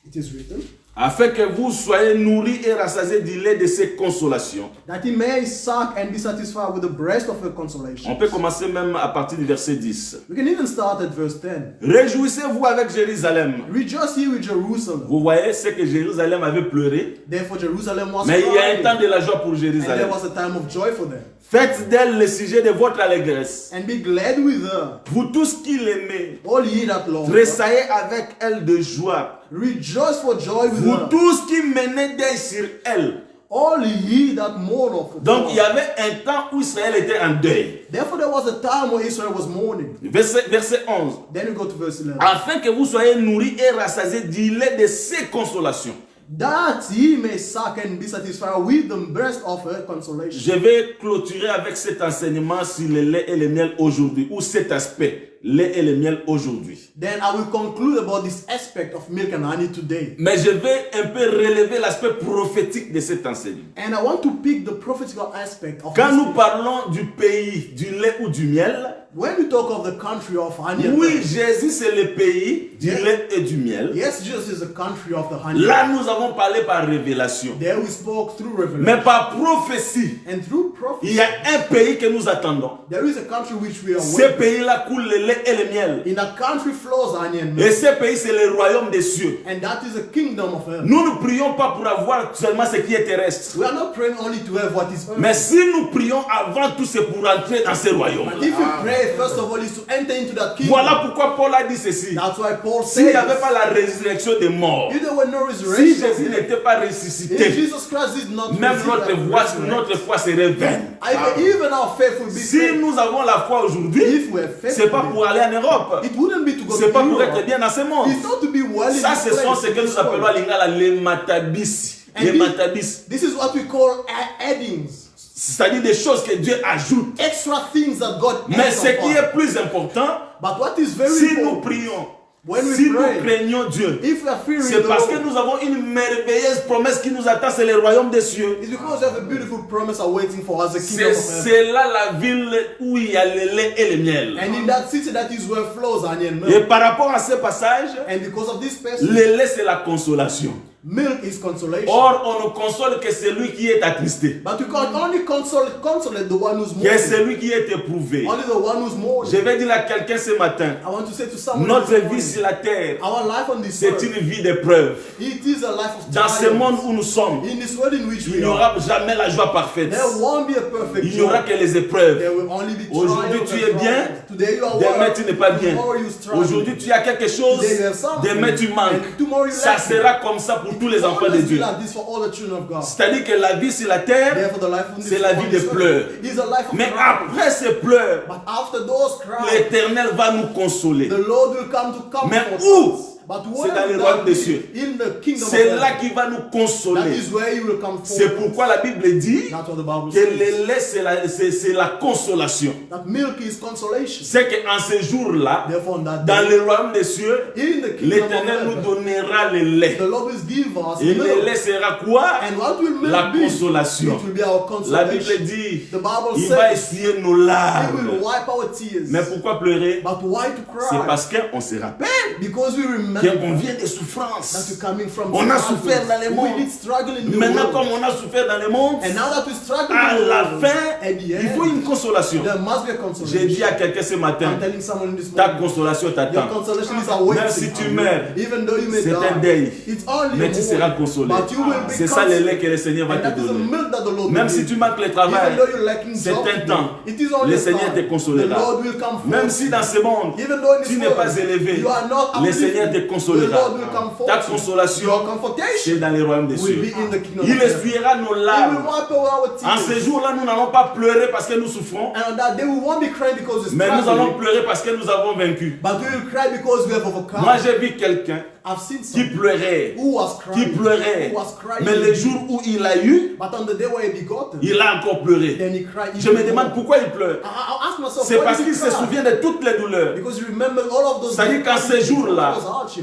Speaker 2: It is written,
Speaker 1: Afin que vous soyez nourris et rassasiés du lait de ses consolations.
Speaker 2: that he may suck and be satisfied with the breast of her consolation.
Speaker 1: On peut commencer même à partir du verset 10.
Speaker 2: We can even start at verse 10.
Speaker 1: Réjouissez-vous avec Jérusalem.
Speaker 2: Rejoice ye with Jerusalem.
Speaker 1: Vous voyez, c'est que Jérusalem avait pleuré.
Speaker 2: Therefore Jerusalem was
Speaker 1: Mais il y a un
Speaker 2: crying,
Speaker 1: temps de la joie pour
Speaker 2: and there
Speaker 1: Jérusalem.
Speaker 2: was a time of joy for them.
Speaker 1: Faites d'elle le sujet de votre allégresse.
Speaker 2: And be glad with her,
Speaker 1: Vous tous qui l'aimez,
Speaker 2: all ye that love her.
Speaker 1: tressaillez avec elle de joie.
Speaker 2: Rejoice for joy with
Speaker 1: Vous
Speaker 2: her,
Speaker 1: tous qui menez deuil sur elle.
Speaker 2: all ye that mourn of her.
Speaker 1: Donc il y avait un temps où Israël était en deuil.
Speaker 2: Therefore there was a time where Israel was mourning.
Speaker 1: Verset 11.
Speaker 2: Then we go to verse 11.
Speaker 1: Afin que vous soyez nourris et rassasiés du lait de ses consolations.
Speaker 2: That ye may suck and be satisfied with the breast of her consolation.
Speaker 1: Je vais clôturer avec cet enseignement sur le lait et le miel aujourd'hui, ou cet aspect, lait et le miel aujourd'hui.
Speaker 2: Then I will conclude about this aspect of milk and honey today.
Speaker 1: Mais je vais un peu relever l'aspect prophétique de cet enseignement.
Speaker 2: And I want to pick the prophetical aspect of
Speaker 1: Quand
Speaker 2: this
Speaker 1: nous
Speaker 2: thing.
Speaker 1: parlons du pays, du lait ou du miel,
Speaker 2: When we talk of the country of honey and
Speaker 1: oui,
Speaker 2: milk,
Speaker 1: Jésus c'est le pays du
Speaker 2: Yes.
Speaker 1: lait et du miel.
Speaker 2: yes, Jesus is the country of the honey.
Speaker 1: Là, nous avons parlé par révélation.
Speaker 2: There we spoke through revelation.
Speaker 1: Mais par prophétie,
Speaker 2: And through prophecy,
Speaker 1: il y a un pays que nous attendons.
Speaker 2: there is a country which we are
Speaker 1: Ce
Speaker 2: waiting.
Speaker 1: pays-là coule le lait et le miel.
Speaker 2: In that country flows honey and
Speaker 1: Et
Speaker 2: milk.
Speaker 1: ce pays, c'est le royaume des cieux.
Speaker 2: And that is the kingdom of heaven.
Speaker 1: Nous ne prions pas pour avoir seulement ce qui est terrestre.
Speaker 2: We are not praying only to have what is earthly.
Speaker 1: Mais si nous prions avant tout, c'est pour entrer dans ce royaume.
Speaker 2: But if we pray, first of all, is to enter into that kingdom.
Speaker 1: Voilà pourquoi Paul a dit ceci.
Speaker 2: That's why Paul
Speaker 1: S'il n'y
Speaker 2: says,
Speaker 1: avait pas la résurrection des morts,
Speaker 2: if there were no
Speaker 1: si
Speaker 2: resurrection,
Speaker 1: Jésus n'était pas
Speaker 2: if
Speaker 1: ressuscité,
Speaker 2: Jesus Christ did not
Speaker 1: même
Speaker 2: resurrect,
Speaker 1: notre foi serait vaine.
Speaker 2: even our faith will be
Speaker 1: Si
Speaker 2: saved.
Speaker 1: nous avons la foi aujourd'hui,
Speaker 2: If we have faith,
Speaker 1: c'est pas pour aller en Europe.
Speaker 2: it wouldn't be to go
Speaker 1: C'est
Speaker 2: to
Speaker 1: pas pour être
Speaker 2: Europe.
Speaker 1: bien dans ce monde.
Speaker 2: It's not to be well in
Speaker 1: Ça,
Speaker 2: this
Speaker 1: ce sont
Speaker 2: place,
Speaker 1: ce que
Speaker 2: in
Speaker 1: nous
Speaker 2: this
Speaker 1: appelons à
Speaker 2: world.
Speaker 1: Lingala les matabis.
Speaker 2: And
Speaker 1: Les
Speaker 2: this-
Speaker 1: matabis.
Speaker 2: This is what we call addings.
Speaker 1: C'est-à-dire des choses que Dieu ajoute.
Speaker 2: Extra things that God
Speaker 1: Mais
Speaker 2: adds
Speaker 1: ce qui
Speaker 2: upon.
Speaker 1: est plus important,
Speaker 2: But what is very
Speaker 1: si nous
Speaker 2: important,
Speaker 1: prions,
Speaker 2: when we
Speaker 1: si nous
Speaker 2: pray,
Speaker 1: craignons Dieu,
Speaker 2: if we are fearing
Speaker 1: c'est
Speaker 2: the
Speaker 1: parce que
Speaker 2: Lord,
Speaker 1: nous avons une merveilleuse promesse qui nous attend, c'est le royaume des cieux.
Speaker 2: it's because we have a beautiful promise awaiting for us, the kingdom
Speaker 1: C'est
Speaker 2: of heaven.
Speaker 1: là la ville où il y a le lait et le miel.
Speaker 2: And in that city, that is where flows honey and
Speaker 1: Et
Speaker 2: milk.
Speaker 1: par rapport à ce passage,
Speaker 2: And because of this passage,
Speaker 1: le lait c'est la consolation.
Speaker 2: milk is consolation.
Speaker 1: Or, on ne console que celui qui est attristé,
Speaker 2: But you can only consolate the one who's
Speaker 1: que
Speaker 2: mourning.
Speaker 1: celui qui est éprouvé.
Speaker 2: Only the one who's mourning.
Speaker 1: Je vais dire à quelqu'un ce matin,
Speaker 2: I want to say to someone,
Speaker 1: notre
Speaker 2: this
Speaker 1: vie
Speaker 2: morning,
Speaker 1: sur la terre,
Speaker 2: our life on this
Speaker 1: c'est
Speaker 2: earth,
Speaker 1: une vie d'épreuve.
Speaker 2: it is a life of
Speaker 1: Dans ce
Speaker 2: trials.
Speaker 1: monde où nous sommes,
Speaker 2: In this world in which
Speaker 1: il
Speaker 2: we
Speaker 1: n'y
Speaker 2: are,
Speaker 1: aura jamais la joie parfaite.
Speaker 2: there won't be a perfect
Speaker 1: Il n'y aura
Speaker 2: joy.
Speaker 1: que les épreuves.
Speaker 2: There will only be
Speaker 1: Aujourd'hui,
Speaker 2: trials
Speaker 1: tu
Speaker 2: and
Speaker 1: es bien.
Speaker 2: trials. Today you are
Speaker 1: Demain,
Speaker 2: well.
Speaker 1: tu n'es pas bien.
Speaker 2: Tomorrow you struggle.
Speaker 1: Aujourd'hui, tu as quelque chose.
Speaker 2: Today you have something.
Speaker 1: Demain, tu manques.
Speaker 2: And tomorrow you
Speaker 1: Ça
Speaker 2: lack.
Speaker 1: sera comme ça pour tous les enfants de
Speaker 2: Always be
Speaker 1: Dieu.
Speaker 2: like this for all the children of God.
Speaker 1: C'est-à-dire que la vie sur la terre,
Speaker 2: Therefore, the life on this
Speaker 1: c'est la vie
Speaker 2: on
Speaker 1: des
Speaker 2: this earth
Speaker 1: pleurs.
Speaker 2: is a life of
Speaker 1: Mais
Speaker 2: crying.
Speaker 1: après ces pleurs,
Speaker 2: But after those cries,
Speaker 1: l'Éternel va nous consoler.
Speaker 2: the Lord will come to comfort
Speaker 1: Mais
Speaker 2: us.
Speaker 1: où?
Speaker 2: But
Speaker 1: C'est
Speaker 2: where
Speaker 1: dans le
Speaker 2: will
Speaker 1: royaume
Speaker 2: that
Speaker 1: des
Speaker 2: be?
Speaker 1: cieux.
Speaker 2: In the kingdom of
Speaker 1: C'est
Speaker 2: heaven.
Speaker 1: là qu'il va nous
Speaker 2: That
Speaker 1: consoler.
Speaker 2: is where you will come
Speaker 1: C'est
Speaker 2: forward.
Speaker 1: pourquoi la Bible dit
Speaker 2: That's what the Bible
Speaker 1: que
Speaker 2: says.
Speaker 1: le lait, c'est la consolation.
Speaker 2: That milk is consolation.
Speaker 1: C'est qu'en ce jour-là,
Speaker 2: Therefore, on that
Speaker 1: dans
Speaker 2: day,
Speaker 1: le royaume des cieux,
Speaker 2: in the kingdom of
Speaker 1: l'Éternel nous
Speaker 2: heaven,
Speaker 1: donnera le lait.
Speaker 2: the Lord will give us
Speaker 1: Et le
Speaker 2: milk.
Speaker 1: lait sera quoi?
Speaker 2: And what will milk
Speaker 1: La
Speaker 2: be?
Speaker 1: consolation.
Speaker 2: It will be our
Speaker 1: La Bible
Speaker 2: consolation.
Speaker 1: dit,
Speaker 2: The Bible
Speaker 1: il va
Speaker 2: says
Speaker 1: essuyer nos
Speaker 2: He will
Speaker 1: larmes.
Speaker 2: wipe our tears.
Speaker 1: Mais pourquoi pleurer?
Speaker 2: But why to
Speaker 1: C'est
Speaker 2: cry?
Speaker 1: parce qu'on se rappelle
Speaker 2: Because we remember
Speaker 1: qu'on vient des
Speaker 2: that
Speaker 1: souffrances.
Speaker 2: we're coming from
Speaker 1: On a
Speaker 2: struggles.
Speaker 1: souffert dans le monde.
Speaker 2: We did struggle in the
Speaker 1: Maintenant,
Speaker 2: world.
Speaker 1: comme on a souffert dans le monde,
Speaker 2: And now that we struggle
Speaker 1: à
Speaker 2: in the
Speaker 1: la
Speaker 2: world,
Speaker 1: fin,
Speaker 2: at the
Speaker 1: il faut
Speaker 2: end,
Speaker 1: une consolation.
Speaker 2: there must be a
Speaker 1: J'ai
Speaker 2: consolation.
Speaker 1: dit à quelqu'un ce matin,
Speaker 2: I'm telling someone this
Speaker 1: ta
Speaker 2: morning,
Speaker 1: consolation
Speaker 2: your
Speaker 1: t'attend.
Speaker 2: consolation is awaiting.
Speaker 1: Même si tu meurs,
Speaker 2: Even though you may
Speaker 1: c'est un
Speaker 2: die,
Speaker 1: deuil.
Speaker 2: it's only
Speaker 1: Mais
Speaker 2: a
Speaker 1: tu seras
Speaker 2: moment.
Speaker 1: consolé.
Speaker 2: But you will be
Speaker 1: C'est ça le lait
Speaker 2: consoled.
Speaker 1: que le Seigneur va
Speaker 2: And
Speaker 1: te
Speaker 2: that is the
Speaker 1: donner.
Speaker 2: milk that the Lord
Speaker 1: Même
Speaker 2: will
Speaker 1: si
Speaker 2: give.
Speaker 1: tu manques le
Speaker 2: Even
Speaker 1: travail,
Speaker 2: though you're lacking
Speaker 1: c'est
Speaker 2: job
Speaker 1: un
Speaker 2: today,
Speaker 1: temps.
Speaker 2: it is only
Speaker 1: Le
Speaker 2: a
Speaker 1: Seigneur te
Speaker 2: time.
Speaker 1: consolera.
Speaker 2: The Lord will come forth.
Speaker 1: Même si dans ce monde,
Speaker 2: Even though in
Speaker 1: tu
Speaker 2: this
Speaker 1: n'es
Speaker 2: world,
Speaker 1: pas élevé,
Speaker 2: you are not
Speaker 1: le
Speaker 2: uplifted,
Speaker 1: Seigneur te
Speaker 2: the
Speaker 1: consolera.
Speaker 2: Lord will come forth.
Speaker 1: Ta
Speaker 2: Your
Speaker 1: consolation,
Speaker 2: confortation
Speaker 1: c'est dans les royaumes des
Speaker 2: will
Speaker 1: cieux.
Speaker 2: be in the kingdom
Speaker 1: Il
Speaker 2: of heaven.
Speaker 1: essuiera nos
Speaker 2: He will
Speaker 1: larmes.
Speaker 2: wipe away our
Speaker 1: En
Speaker 2: tears.
Speaker 1: ce jour-là, nous n'allons pas pleurer parce que nous souffrons,
Speaker 2: And on that day, we won't be crying because we're
Speaker 1: mais nous allons
Speaker 2: struggling,
Speaker 1: pleurer parce que nous avons vaincu.
Speaker 2: but we will cry because we have overcome.
Speaker 1: Moi, j'ai vu quelqu'un
Speaker 2: I've seen
Speaker 1: qui
Speaker 2: some
Speaker 1: pleurait,
Speaker 2: who was
Speaker 1: qui
Speaker 2: crying,
Speaker 1: pleurait.
Speaker 2: who was crying,
Speaker 1: Mais le jour où il a eu,
Speaker 2: but on the day where he begotten,
Speaker 1: il a encore pleuré.
Speaker 2: then he cried.
Speaker 1: Je me demande pourquoi il pleure.
Speaker 2: I'll ask myself,
Speaker 1: C'est
Speaker 2: why
Speaker 1: parce
Speaker 2: did he
Speaker 1: qu'il se
Speaker 2: cry?
Speaker 1: souvient de toutes les douleurs.
Speaker 2: Because you remember all of those.
Speaker 1: C'est-à-dire qu'en ces jours-là,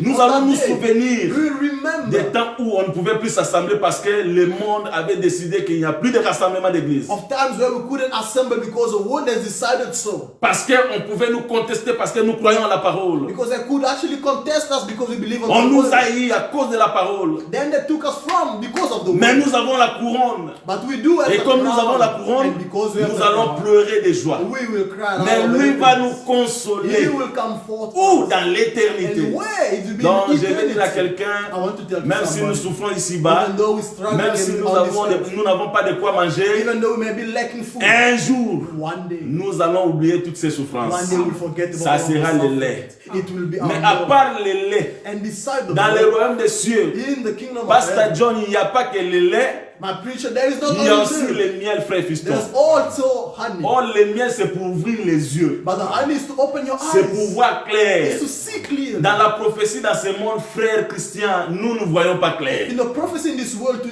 Speaker 1: nous
Speaker 2: On
Speaker 1: allons
Speaker 2: that
Speaker 1: nous
Speaker 2: day,
Speaker 1: souvenir
Speaker 2: we will remember
Speaker 1: des temps où on ne pouvait plus s'assembler parce que le monde avait décidé qu'il n'y a plus de rassemblement d'église.
Speaker 2: of times where we couldn't assemble because the world has decided so.
Speaker 1: Parce qu'on pouvait nous contester parce que nous croyons en la parole.
Speaker 2: Because they could actually contest us because we believe on
Speaker 1: On
Speaker 2: the
Speaker 1: nous
Speaker 2: word.
Speaker 1: a eu à cause de la parole.
Speaker 2: Then they took us from because of the
Speaker 1: Mais
Speaker 2: word.
Speaker 1: nous avons la couronne.
Speaker 2: But we do have
Speaker 1: Et
Speaker 2: the
Speaker 1: comme nous
Speaker 2: crown,
Speaker 1: avons la couronne,
Speaker 2: and because we have
Speaker 1: nous
Speaker 2: the
Speaker 1: allons
Speaker 2: crown,
Speaker 1: pleurer de joie.
Speaker 2: we will cry.
Speaker 1: Mais
Speaker 2: out of
Speaker 1: lui va
Speaker 2: happiness.
Speaker 1: nous
Speaker 2: He
Speaker 1: consoler.
Speaker 2: will come forth.
Speaker 1: Où? Dans
Speaker 2: And
Speaker 1: l'éternité.
Speaker 2: where it will be
Speaker 1: Donc,
Speaker 2: in
Speaker 1: je vais dire à
Speaker 2: eternity.
Speaker 1: quelqu'un,
Speaker 2: I want to tell
Speaker 1: même si nous
Speaker 2: somebody,
Speaker 1: souffrons ici-bas,
Speaker 2: even though we struggle
Speaker 1: même si
Speaker 2: on this earth,
Speaker 1: nous n'avons pas de quoi manger,
Speaker 2: even though we may be lacking food,
Speaker 1: un jour,
Speaker 2: one day,
Speaker 1: nous allons oublier toutes ces
Speaker 2: one
Speaker 1: souffrances.
Speaker 2: day we'll forget about
Speaker 1: Ça
Speaker 2: all
Speaker 1: sera
Speaker 2: the
Speaker 1: le
Speaker 2: suffering.
Speaker 1: lait.
Speaker 2: It will be our
Speaker 1: Mais à
Speaker 2: milk.
Speaker 1: part le lait,
Speaker 2: And beside the
Speaker 1: dans le
Speaker 2: milk,
Speaker 1: royaume des cieux,
Speaker 2: in the kingdom of
Speaker 1: Pastor
Speaker 2: heaven,
Speaker 1: John, il n'y a pas que le lait,
Speaker 2: my preacher, there is not
Speaker 1: il y a
Speaker 2: only
Speaker 1: aussi
Speaker 2: milk,
Speaker 1: le miel, frère fiston.
Speaker 2: there's also honey.
Speaker 1: Oh, le miel, c'est pour ouvrir les yeux.
Speaker 2: But the honey is to open your
Speaker 1: C'est pour
Speaker 2: eyes.
Speaker 1: voir clair.
Speaker 2: It's to see clear.
Speaker 1: Dans la prophétie, dans ce monde, frère Christian, nous ne voyons pas clair.
Speaker 2: In the prophecy in this world,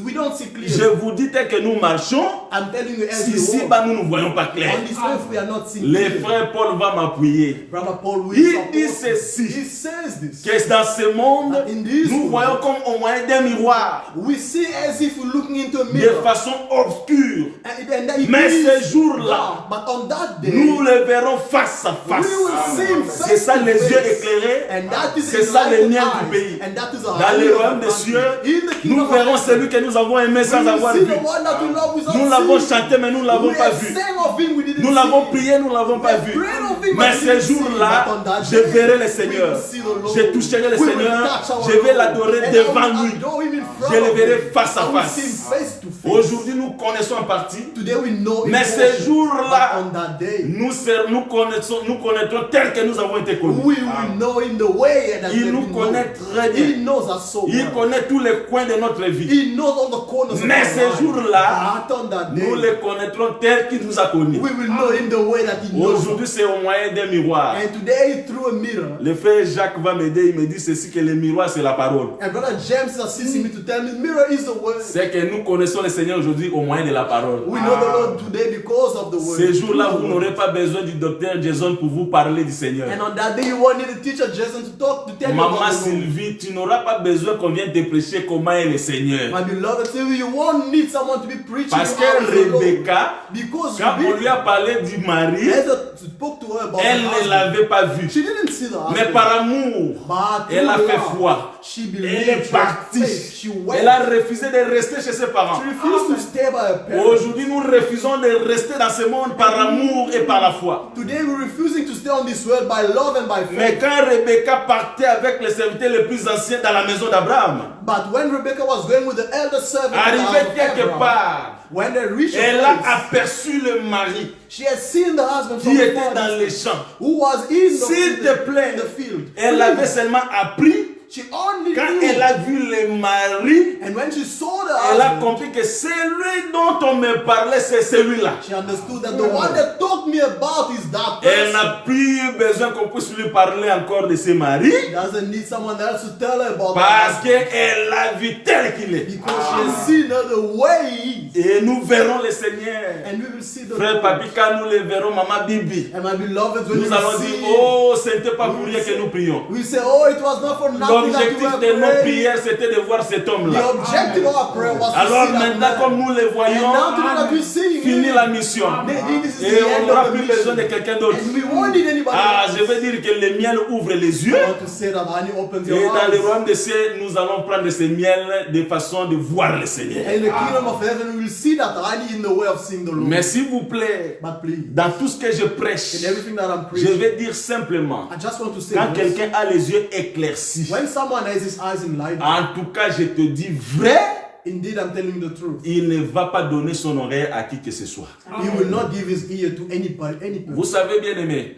Speaker 2: we don't see clear.
Speaker 1: Je vous dis tel que nous marchons,
Speaker 2: I'm telling you, as we
Speaker 1: ici,
Speaker 2: walk,
Speaker 1: bas, nous ne voyons pas clair.
Speaker 2: on this earth, we are not seeing
Speaker 1: Le
Speaker 2: clear.
Speaker 1: frère Paul va m'appuyer.
Speaker 2: Brother Paul will
Speaker 1: Il
Speaker 2: support
Speaker 1: dit
Speaker 2: me.
Speaker 1: ceci,
Speaker 2: He says this.
Speaker 1: que dans ce monde,
Speaker 2: In this
Speaker 1: nous
Speaker 2: world,
Speaker 1: voyons comme au moyen d'un miroir,
Speaker 2: we see as if we're looking into a
Speaker 1: de
Speaker 2: mirror.
Speaker 1: façon obscure.
Speaker 2: And that it
Speaker 1: Mais
Speaker 2: is
Speaker 1: ce jour-là,
Speaker 2: dark. But on that day,
Speaker 1: nous le verrons face à
Speaker 2: we
Speaker 1: face.
Speaker 2: will see him face
Speaker 1: C'est ça
Speaker 2: to
Speaker 1: les
Speaker 2: face.
Speaker 1: yeux éclairés.
Speaker 2: And that is
Speaker 1: C'est ça le
Speaker 2: enlightened
Speaker 1: miel
Speaker 2: eyes.
Speaker 1: du pays.
Speaker 2: And that is our
Speaker 1: Dans
Speaker 2: honey
Speaker 1: les
Speaker 2: of
Speaker 1: royaumes
Speaker 2: the
Speaker 1: des
Speaker 2: country.
Speaker 1: cieux,
Speaker 2: In the kingdom
Speaker 1: nous
Speaker 2: of
Speaker 1: verrons
Speaker 2: heaven,
Speaker 1: celui que nous avons aimé sans
Speaker 2: we will
Speaker 1: avoir
Speaker 2: see
Speaker 1: vu.
Speaker 2: the one that we love without
Speaker 1: Nous l'avons
Speaker 2: seeing.
Speaker 1: chanté, mais nous ne l'avons
Speaker 2: We
Speaker 1: pas
Speaker 2: have
Speaker 1: vu.
Speaker 2: sang of him, we didn't
Speaker 1: Nous
Speaker 2: see
Speaker 1: l'avons
Speaker 2: him.
Speaker 1: prié, nous ne l'avons pas vu.
Speaker 2: Prayed of him,
Speaker 1: Mais
Speaker 2: but we
Speaker 1: ce
Speaker 2: didn't see him.
Speaker 1: jour-là,
Speaker 2: But on that
Speaker 1: je
Speaker 2: day,
Speaker 1: verrai le
Speaker 2: we
Speaker 1: Seigneur.
Speaker 2: will see the Lord.
Speaker 1: Je toucherai le
Speaker 2: We will
Speaker 1: Seigneur.
Speaker 2: touch our
Speaker 1: Je vais
Speaker 2: Lord.
Speaker 1: l'adorer
Speaker 2: And
Speaker 1: devant
Speaker 2: I will
Speaker 1: lui.
Speaker 2: adore him in front
Speaker 1: Je le
Speaker 2: of
Speaker 1: verrai
Speaker 2: him.
Speaker 1: face à
Speaker 2: I will
Speaker 1: face.
Speaker 2: see him face to face.
Speaker 1: Aujourd'hui, nous connaissons en partie.
Speaker 2: Today we know him
Speaker 1: Mais ce
Speaker 2: portion.
Speaker 1: jour-là,
Speaker 2: But on that day,
Speaker 1: nous connaîtrons tel que nous avons été connus.
Speaker 2: we will know him the way that
Speaker 1: Il
Speaker 2: we
Speaker 1: nous
Speaker 2: know.
Speaker 1: connaît très
Speaker 2: He
Speaker 1: bien.
Speaker 2: knows us so
Speaker 1: Il
Speaker 2: well.
Speaker 1: connaît tous les coins de notre vie.
Speaker 2: He knows all the corners
Speaker 1: Mais
Speaker 2: of
Speaker 1: ce
Speaker 2: our life.
Speaker 1: jour-là,
Speaker 2: But on that day,
Speaker 1: nous le connaîtrons tel qu'il nous a connus.
Speaker 2: we will know him the way that he knows.
Speaker 1: Aujourd'hui, c'est au moyen d'un miroir.
Speaker 2: And today, through a mirror,
Speaker 1: Le frère Jacques va m'aider, il me dit ceci, que le miroir c'est la parole.
Speaker 2: and Brother James is assisting me to tell me, mirror is the word.
Speaker 1: C'est que nous connaissons le Seigneur aujourd'hui au moyen de la parole.
Speaker 2: We know the Lord today because of the word.
Speaker 1: Ces jours-là,
Speaker 2: Through
Speaker 1: vous
Speaker 2: the word.
Speaker 1: n'aurez pas besoin du docteur Jason pour vous parler du Seigneur.
Speaker 2: And on that day, you won't need a teacher Jason to talk to tell you
Speaker 1: Maman
Speaker 2: about the Lord.
Speaker 1: Sylvie, tu n'auras pas besoin qu'on vienne te prêcher comment est le Seigneur.
Speaker 2: My beloved Sylvie, you won't need someone to be preaching
Speaker 1: Parce
Speaker 2: you how
Speaker 1: que
Speaker 2: is the Lord.
Speaker 1: Rebecca,
Speaker 2: Because
Speaker 1: quand on lui a parlé du mari,
Speaker 2: Ezra spoke to her about
Speaker 1: elle
Speaker 2: the
Speaker 1: ne
Speaker 2: husband.
Speaker 1: l'avait pas vu.
Speaker 2: She didn't see the
Speaker 1: Mais
Speaker 2: husband.
Speaker 1: par amour,
Speaker 2: But
Speaker 1: elle a
Speaker 2: through
Speaker 1: fait
Speaker 2: love,
Speaker 1: foi.
Speaker 2: she
Speaker 1: Elle
Speaker 2: believed,
Speaker 1: est
Speaker 2: she
Speaker 1: partie.
Speaker 2: had faith, she went.
Speaker 1: Elle a refusé de rester chez ses parents.
Speaker 2: She refused to stay by her parents.
Speaker 1: Aujourd'hui, nous refusons de rester dans ce monde par amour et par la foi.
Speaker 2: Today we're refusing to stay on this world by love and by
Speaker 1: Mais
Speaker 2: faith.
Speaker 1: quand Rebecca partait avec les serviteurs les plus anciens dans la maison d'Abraham,
Speaker 2: But when Rebecca was going with the elder servant, in the house
Speaker 1: arrivée
Speaker 2: of
Speaker 1: quelque
Speaker 2: Abraham,
Speaker 1: part,
Speaker 2: when they reached
Speaker 1: elle
Speaker 2: a
Speaker 1: a
Speaker 2: place,
Speaker 1: aperçu le mari
Speaker 2: she had seen the husband from
Speaker 1: qui était
Speaker 2: afar,
Speaker 1: dans les champs.
Speaker 2: who was in
Speaker 1: S'il te plaît,
Speaker 2: in the field.
Speaker 1: elle avait seulement appris
Speaker 2: She only
Speaker 1: quand
Speaker 2: knew.
Speaker 1: elle a vu le mari.
Speaker 2: And when she saw the
Speaker 1: Elle a
Speaker 2: husband,
Speaker 1: compris que celui dont on me parlait, c'est celui-là.
Speaker 2: she understood that the one that talked me about is that
Speaker 1: Elle
Speaker 2: person.
Speaker 1: n'a plus eu besoin qu'on puisse lui parler encore de ses maris
Speaker 2: She doesn't need someone else to tell her about
Speaker 1: parce
Speaker 2: that
Speaker 1: qu'elle l'a vu tel qu'il est.
Speaker 2: because she has seen her the way he is.
Speaker 1: Et nous verrons le Seigneur.
Speaker 2: And we will see the
Speaker 1: Frère
Speaker 2: Lord.
Speaker 1: Papi, quand nous le verrons, Maman Bibi,
Speaker 2: And my beloved, when
Speaker 1: nous
Speaker 2: we
Speaker 1: allons
Speaker 2: see
Speaker 1: dire, oh, ce n'était pas pour rien que nous prions.
Speaker 2: we say, oh, it was not for nothing
Speaker 1: L'objectif de nos prières, c'était de voir cet homme-là.
Speaker 2: The objective of our prayer was to
Speaker 1: Alors
Speaker 2: see that
Speaker 1: maintenant,
Speaker 2: man.
Speaker 1: comme nous le voyons,
Speaker 2: And now today that we see
Speaker 1: fini
Speaker 2: him,
Speaker 1: la mission.
Speaker 2: this is
Speaker 1: Et
Speaker 2: the
Speaker 1: on
Speaker 2: end
Speaker 1: n'aura
Speaker 2: of the
Speaker 1: plus besoin de
Speaker 2: mission.
Speaker 1: quelqu'un d'autre.
Speaker 2: And we won't need anybody
Speaker 1: Ah,
Speaker 2: else.
Speaker 1: je veux dire que le miel ouvre les yeux.
Speaker 2: I want to say that honey opens
Speaker 1: Et
Speaker 2: your
Speaker 1: dans le
Speaker 2: eyes.
Speaker 1: royaume des cieux, nous allons prendre ce miel de façon de voir le Seigneur.
Speaker 2: And in the kingdom of heaven, we will see that honey in the way of seeing the Lord.
Speaker 1: Mais s'il vous plaît,
Speaker 2: But please,
Speaker 1: dans tout ce que je prêche,
Speaker 2: in everything that I'm
Speaker 1: je
Speaker 2: preaching,
Speaker 1: vais dire simplement,
Speaker 2: I just want to say
Speaker 1: quand
Speaker 2: this.
Speaker 1: quelqu'un a les yeux éclaircis,
Speaker 2: When someone has his eyes enlightened,
Speaker 1: en tout cas, je te dis vrai,
Speaker 2: indeed I'm telling you the truth.
Speaker 1: il ne va pas donner son oreille à qui que ce soit.
Speaker 2: He will not give his ear to anybody, any
Speaker 1: Vous
Speaker 2: person.
Speaker 1: savez bien aimé,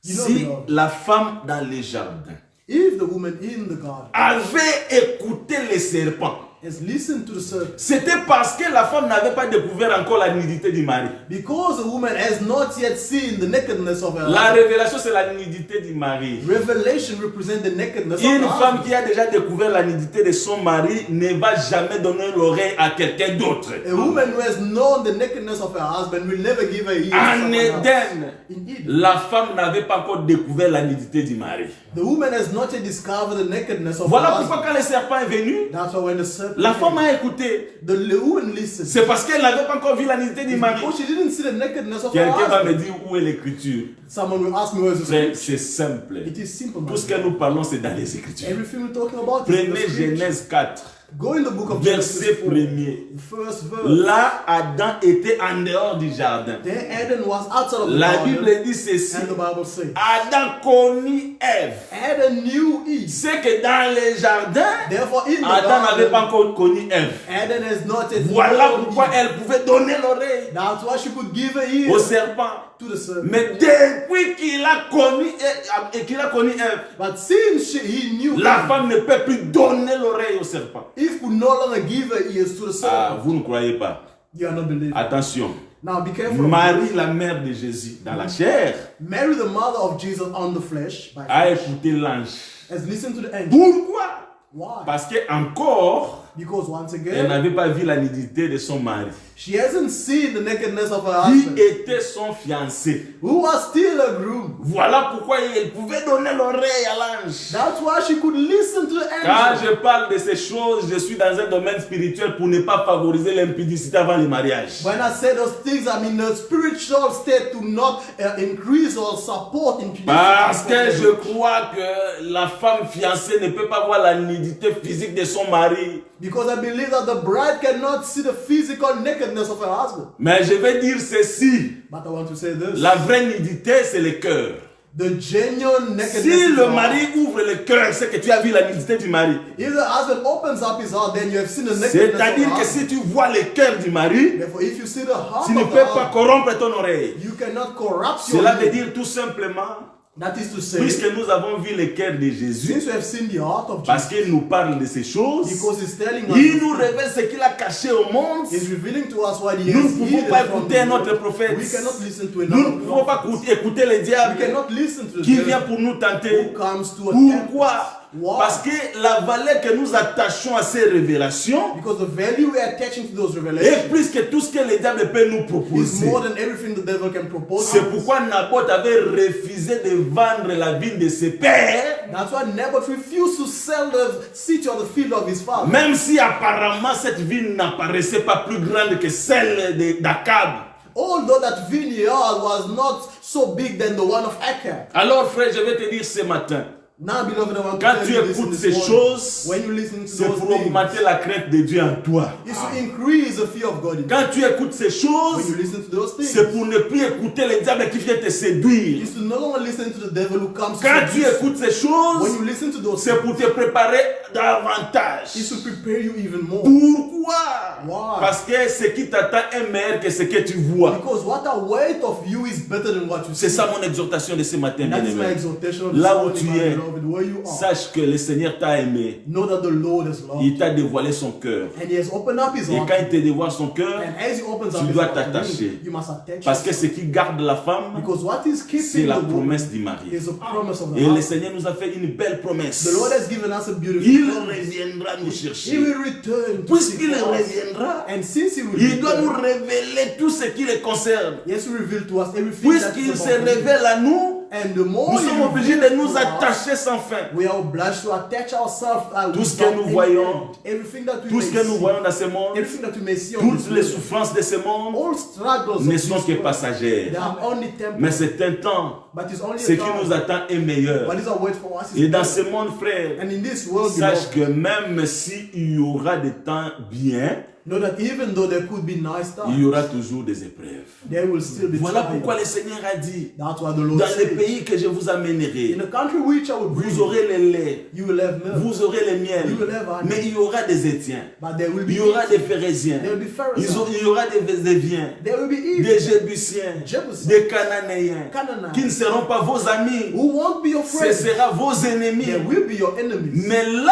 Speaker 1: si la femme dans les jardins
Speaker 2: If the woman in the garden
Speaker 1: avait écouté les serpents,
Speaker 2: has listened to the serpent,
Speaker 1: c'était parce que la femme n'avait pas découvert encore la nudité du mari.
Speaker 2: because the woman has not yet seen the nakedness of her
Speaker 1: La
Speaker 2: husband.
Speaker 1: révélation, c'est la nudité du mari.
Speaker 2: Revelation represents the nakedness of
Speaker 1: Une
Speaker 2: her
Speaker 1: femme
Speaker 2: husband.
Speaker 1: qui a déjà découvert la nudité de son mari ne va jamais donner l'oreille à quelqu'un d'autre.
Speaker 2: A woman who has known the nakedness of her husband will never give her ear to
Speaker 1: En
Speaker 2: someone else.
Speaker 1: Éden,
Speaker 2: In Eden,
Speaker 1: la femme n'avait pas encore découvert la nudité du mari.
Speaker 2: the woman has not yet discovered the nakedness of
Speaker 1: Voilà
Speaker 2: her
Speaker 1: pourquoi
Speaker 2: husband.
Speaker 1: quand le serpent est venu,
Speaker 2: That's why when the serpent
Speaker 1: la
Speaker 2: came,
Speaker 1: femme a écouté.
Speaker 2: the woman listened.
Speaker 1: C'est parce qu'elle n'avait pas encore vu la nudité du mari.
Speaker 2: Because she didn't see the nakedness of her
Speaker 1: Quelqu'un va me
Speaker 2: husband.
Speaker 1: dire où est l'écriture.
Speaker 2: Someone will ask me where is the
Speaker 1: Frère,
Speaker 2: scripture.
Speaker 1: c'est simple.
Speaker 2: It is simple.
Speaker 1: Tout ce que nous parlons, c'est dans les Écritures.
Speaker 2: Everything we're talking about is in the
Speaker 1: Prenez
Speaker 2: scripture.
Speaker 1: Genèse 4,
Speaker 2: Go in the book of
Speaker 1: verset
Speaker 2: Genesis 4,
Speaker 1: 1er.
Speaker 2: first verse.
Speaker 1: Là, Adam était en dehors du jardin.
Speaker 2: Then Adam was outside of the
Speaker 1: La
Speaker 2: garden,
Speaker 1: Bible dit ceci.
Speaker 2: and the Bible says,
Speaker 1: Adam connut Ève.
Speaker 2: Adam knew Eve.
Speaker 1: C'est que dans les jardins,
Speaker 2: Therefore, in the
Speaker 1: Adam n'avait pas
Speaker 2: garden,
Speaker 1: encore connu Ève.
Speaker 2: Adam has not yet
Speaker 1: Voilà
Speaker 2: known
Speaker 1: pourquoi
Speaker 2: Eve.
Speaker 1: elle pouvait donner l'oreille
Speaker 2: That's why she could give her ear
Speaker 1: au serpent.
Speaker 2: to the serpent.
Speaker 1: Mais depuis qu'il a connu Ève,
Speaker 2: But since he knew
Speaker 1: la
Speaker 2: Eve,
Speaker 1: femme ne peut plus donner l'oreille au serpent.
Speaker 2: Eve could no longer give her ears to the
Speaker 1: Ah,
Speaker 2: serpent.
Speaker 1: vous ne croyez pas.
Speaker 2: You are not believing.
Speaker 1: Attention.
Speaker 2: Now be careful.
Speaker 1: Marie, la mère de Jésus, dans la chair,
Speaker 2: Mary, the mother of Jesus on the flesh, by
Speaker 1: a
Speaker 2: flesh,
Speaker 1: écouté l'ange.
Speaker 2: has listened to the angel.
Speaker 1: Pourquoi?
Speaker 2: Why?
Speaker 1: Parce que encore,
Speaker 2: Because once
Speaker 1: elle
Speaker 2: again,
Speaker 1: n'avait pas vu la nudité de son mari,
Speaker 2: she hasn't seen the nakedness of her
Speaker 1: qui
Speaker 2: husband,
Speaker 1: était son fiancé.
Speaker 2: who was still a groom.
Speaker 1: Voilà pourquoi elle pouvait donner l'oreille à l'ange.
Speaker 2: That's why she could listen to the
Speaker 1: Quand
Speaker 2: angel.
Speaker 1: je parle de ces choses, je suis dans un domaine spirituel pour ne pas favoriser l'impudicité avant le mariage.
Speaker 2: When I say those things, I'm in a spiritual state to not increase or support impunity.
Speaker 1: Parce que je crois que la femme fiancée ne peut pas voir la nudité physique de son mari.
Speaker 2: Because I believe that the bride cannot see the physical nakedness of her husband.
Speaker 1: Mais je vais dire ceci.
Speaker 2: But I want to say this.
Speaker 1: La vraie nudité, c'est le cœur.
Speaker 2: The genuine nakedness
Speaker 1: Si
Speaker 2: is
Speaker 1: le
Speaker 2: the
Speaker 1: mari
Speaker 2: heart.
Speaker 1: ouvre le cœur, c'est que tu as vu la nudité du mari.
Speaker 2: If the husband opens up his heart, then you have seen the nakedness of
Speaker 1: C'est-à-dire
Speaker 2: the
Speaker 1: que
Speaker 2: husband.
Speaker 1: si tu vois le cœur du mari,
Speaker 2: Therefore, if you see the heart
Speaker 1: tu ne
Speaker 2: of the
Speaker 1: peux pas
Speaker 2: husband,
Speaker 1: corrompre ton oreille.
Speaker 2: you cannot corrupt your
Speaker 1: Cela veut
Speaker 2: ear.
Speaker 1: dire tout simplement,
Speaker 2: That is to say,
Speaker 1: puisque nous avons vu le cœur de Jésus,
Speaker 2: since we have seen the heart of
Speaker 1: parce
Speaker 2: Jesus,
Speaker 1: qu'il nous parle de ces choses,
Speaker 2: because he's telling us,
Speaker 1: il nous révèle ce qu'il a caché au monde.
Speaker 2: he's revealing to us what he
Speaker 1: Nous
Speaker 2: has
Speaker 1: ne pouvons
Speaker 2: hidden
Speaker 1: pas
Speaker 2: from
Speaker 1: écouter
Speaker 2: the
Speaker 1: un autre
Speaker 2: world.
Speaker 1: prophète.
Speaker 2: We cannot listen to
Speaker 1: Nous ne
Speaker 2: another
Speaker 1: pouvons pas
Speaker 2: prophet.
Speaker 1: écouter le
Speaker 2: We
Speaker 1: diable
Speaker 2: cannot listen to the
Speaker 1: qui
Speaker 2: devil
Speaker 1: vient pour nous
Speaker 2: who
Speaker 1: tenter.
Speaker 2: comes to attempt
Speaker 1: Pourquoi?
Speaker 2: us. Why?
Speaker 1: Parce que la valeur que nous attachons à ces révélations
Speaker 2: Because the value we are attaching to those
Speaker 1: est
Speaker 2: revelations
Speaker 1: plus que tout ce que le diable peut nous
Speaker 2: is
Speaker 1: proposer.
Speaker 2: more than everything the devil can propose.
Speaker 1: C'est
Speaker 2: us.
Speaker 1: pourquoi Naboth avait refusé de vendre la vigne de ses pères,
Speaker 2: That's why Naboth refused to sell the city or the field of his father.
Speaker 1: même si apparemment cette vigne n'apparaissait pas plus grande que celle d'Akab.
Speaker 2: Although that vineyard was not so big than the one of Acab.
Speaker 1: Alors frère, je vais te dire ce matin,
Speaker 2: Now, beloved, I want to
Speaker 1: quand
Speaker 2: tell
Speaker 1: tu
Speaker 2: you this in
Speaker 1: écoutes
Speaker 2: this
Speaker 1: ces
Speaker 2: morning.
Speaker 1: choses,
Speaker 2: When you listen to
Speaker 1: c'est
Speaker 2: those
Speaker 1: pour
Speaker 2: things,
Speaker 1: augmenter la crainte de Dieu en toi.
Speaker 2: it's to increase the fear of God in you.
Speaker 1: Quand tu écoutes ces
Speaker 2: When you
Speaker 1: choses,
Speaker 2: listen to those things,
Speaker 1: c'est pour ne plus écouter le diable qui vient te séduire.
Speaker 2: it's to no longer listen to the devil who comes to
Speaker 1: Quand tu
Speaker 2: seduce you.
Speaker 1: écoutes ces
Speaker 2: When
Speaker 1: choses,
Speaker 2: you listen to those
Speaker 1: c'est
Speaker 2: things,
Speaker 1: pour te préparer davantage.
Speaker 2: it's to prepare you even more.
Speaker 1: Pourquoi?
Speaker 2: Why?
Speaker 1: Parce que ce qui t'attend est meilleur que ce que tu vois.
Speaker 2: Because what I wait of you is better than what you see.
Speaker 1: C'est ça mon exhortation de ce matin,
Speaker 2: That is my
Speaker 1: bien-aimé.
Speaker 2: exhortation of
Speaker 1: Là
Speaker 2: this
Speaker 1: où
Speaker 2: morning,
Speaker 1: tu
Speaker 2: my
Speaker 1: es,
Speaker 2: beloved, where you are.
Speaker 1: Sache que le Seigneur t'a aimé.
Speaker 2: Know that the Lord has loved
Speaker 1: Il
Speaker 2: you.
Speaker 1: t'a dévoilé son cœur.
Speaker 2: And he has opened up his
Speaker 1: Et
Speaker 2: heart.
Speaker 1: quand il te dévoile son cœur,
Speaker 2: And as he opens up
Speaker 1: tu
Speaker 2: his
Speaker 1: dois
Speaker 2: heart to
Speaker 1: t'attacher.
Speaker 2: you, you must attach
Speaker 1: Parce que ce
Speaker 2: yourself.
Speaker 1: qui garde la femme,
Speaker 2: Because what is
Speaker 1: c'est
Speaker 2: keeping
Speaker 1: la
Speaker 2: the woman
Speaker 1: promesse du mari.
Speaker 2: is a promise of the
Speaker 1: Et le
Speaker 2: husband.
Speaker 1: Seigneur nous a fait une belle promesse.
Speaker 2: The Lord has given us a beautiful
Speaker 1: Il
Speaker 2: promise.
Speaker 1: reviendra nous
Speaker 2: He
Speaker 1: chercher.
Speaker 2: will return to seek
Speaker 1: Puisqu'il
Speaker 2: for us.
Speaker 1: reviendra,
Speaker 2: And since he will
Speaker 1: il doit nous
Speaker 2: return,
Speaker 1: révéler tout ce qui le concerne.
Speaker 2: he has to reveal to us everything that is
Speaker 1: Puisqu'il se
Speaker 2: about him.
Speaker 1: révèle à nous,
Speaker 2: And the more
Speaker 1: Nous sommes obligés de nous attacher sans fin.
Speaker 2: we are obliged to attach ourselves
Speaker 1: Tout ce que nous voyons,
Speaker 2: everything that we
Speaker 1: tout ce
Speaker 2: may
Speaker 1: que nous
Speaker 2: see,
Speaker 1: voyons dans ce monde,
Speaker 2: everything that we may see on
Speaker 1: toutes
Speaker 2: this
Speaker 1: les
Speaker 2: world,
Speaker 1: souffrances de ce monde
Speaker 2: all struggles
Speaker 1: ne
Speaker 2: of
Speaker 1: sont
Speaker 2: this
Speaker 1: que
Speaker 2: world,
Speaker 1: passagères.
Speaker 2: they are only temporary.
Speaker 1: Mais c'est un temps.
Speaker 2: But it's only
Speaker 1: Ce
Speaker 2: a
Speaker 1: qui
Speaker 2: time.
Speaker 1: nous attend est meilleur.
Speaker 2: What is our wait for us is
Speaker 1: Et dans
Speaker 2: better.
Speaker 1: ce monde, frère,
Speaker 2: And in this world,
Speaker 1: sache
Speaker 2: beloved,
Speaker 1: que même s'il y aura des temps bien,
Speaker 2: know that even though there could be nice
Speaker 1: il y
Speaker 2: times,
Speaker 1: aura toujours des épreuves.
Speaker 2: there will still be
Speaker 1: Voilà
Speaker 2: trials.
Speaker 1: pourquoi le Seigneur a dit,
Speaker 2: That's what the Lord
Speaker 1: dans les
Speaker 2: said.
Speaker 1: pays que je vous amènerai,
Speaker 2: In a country which I will bring
Speaker 1: vous
Speaker 2: you,
Speaker 1: aurez le lait,
Speaker 2: you will have milk,
Speaker 1: vous aurez le miel,
Speaker 2: you will have honey,
Speaker 1: mais il y aura des Étiens,
Speaker 2: but there will be
Speaker 1: il y aura
Speaker 2: eating.
Speaker 1: des Phérésiens,
Speaker 2: There will be Pharisees.
Speaker 1: il y aura des Éviens,
Speaker 2: There will be
Speaker 1: des
Speaker 2: eating.
Speaker 1: Jébusiens,
Speaker 2: Jebusites,
Speaker 1: des Cananéens,
Speaker 2: Canaanites,
Speaker 1: qui ne seront pas vos amis,
Speaker 2: who won't be your
Speaker 1: ce
Speaker 2: friends.
Speaker 1: sera vos
Speaker 2: They
Speaker 1: ennemis.
Speaker 2: will be your enemies.
Speaker 1: Mais là,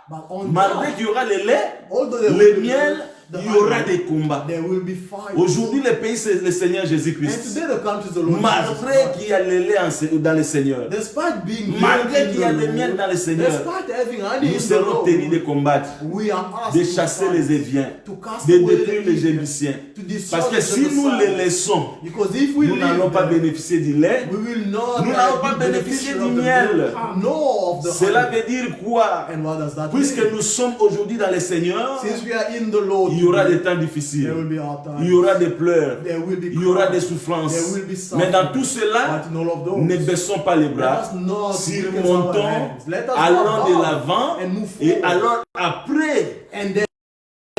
Speaker 2: But on
Speaker 1: malgré
Speaker 2: that,
Speaker 1: qu'il y aura le lait,
Speaker 2: although there
Speaker 1: le
Speaker 2: will be
Speaker 1: miel,
Speaker 2: the
Speaker 1: il y aura
Speaker 2: honey,
Speaker 1: des combats.
Speaker 2: there will be fight.
Speaker 1: Aujourd'hui, le pays, c'est le Seigneur
Speaker 2: And
Speaker 1: Jésus-Christ.
Speaker 2: today the country is the Lord Jesus
Speaker 1: Malgré
Speaker 2: Christ.
Speaker 1: qu'il y a le lait dans le Seigneur,
Speaker 2: Despite being
Speaker 1: malgré
Speaker 2: milk
Speaker 1: qu'il y a
Speaker 2: in the
Speaker 1: le miel
Speaker 2: Lord,
Speaker 1: dans le Seigneur,
Speaker 2: despite having honey
Speaker 1: nous
Speaker 2: in the
Speaker 1: serons tenus de
Speaker 2: Lord,
Speaker 1: combattre,
Speaker 2: we are asked
Speaker 1: de
Speaker 2: to
Speaker 1: chasser
Speaker 2: fight,
Speaker 1: les Éviens,
Speaker 2: to cast
Speaker 1: de
Speaker 2: away
Speaker 1: détruire
Speaker 2: the
Speaker 1: les
Speaker 2: evil,
Speaker 1: Jébusiens.
Speaker 2: to destroy
Speaker 1: Parce que
Speaker 2: the
Speaker 1: si nous les
Speaker 2: Jebusites.
Speaker 1: laissons,
Speaker 2: Because if we
Speaker 1: nous n'allons
Speaker 2: leave
Speaker 1: pas
Speaker 2: them,
Speaker 1: bénéficier du lait.
Speaker 2: we will not
Speaker 1: Nous n'allons pas
Speaker 2: be
Speaker 1: bénéficier
Speaker 2: beneficial
Speaker 1: du
Speaker 2: of the
Speaker 1: miel.
Speaker 2: milk, nor of the
Speaker 1: Cela
Speaker 2: honey.
Speaker 1: veut dire quoi?
Speaker 2: And what does that
Speaker 1: Puisque
Speaker 2: mean?
Speaker 1: nous sommes aujourd'hui dans le Seigneur,
Speaker 2: Since we are in the Lord,
Speaker 1: il y aura des temps
Speaker 2: there will
Speaker 1: difficiles,
Speaker 2: be hard times.
Speaker 1: il y aura des pleurs,
Speaker 2: There will be
Speaker 1: il y aura
Speaker 2: cries.
Speaker 1: des souffrances.
Speaker 2: There will be
Speaker 1: Mais dans
Speaker 2: suffering.
Speaker 1: tout cela,
Speaker 2: But in all of those,
Speaker 1: ne baissons pas les
Speaker 2: let
Speaker 1: bras,
Speaker 2: us not weaken our
Speaker 1: surmontons,
Speaker 2: hands. Let us
Speaker 1: allons
Speaker 2: walk
Speaker 1: de
Speaker 2: down
Speaker 1: l'avant,
Speaker 2: and move
Speaker 1: et
Speaker 2: forward.
Speaker 1: alors après,
Speaker 2: And then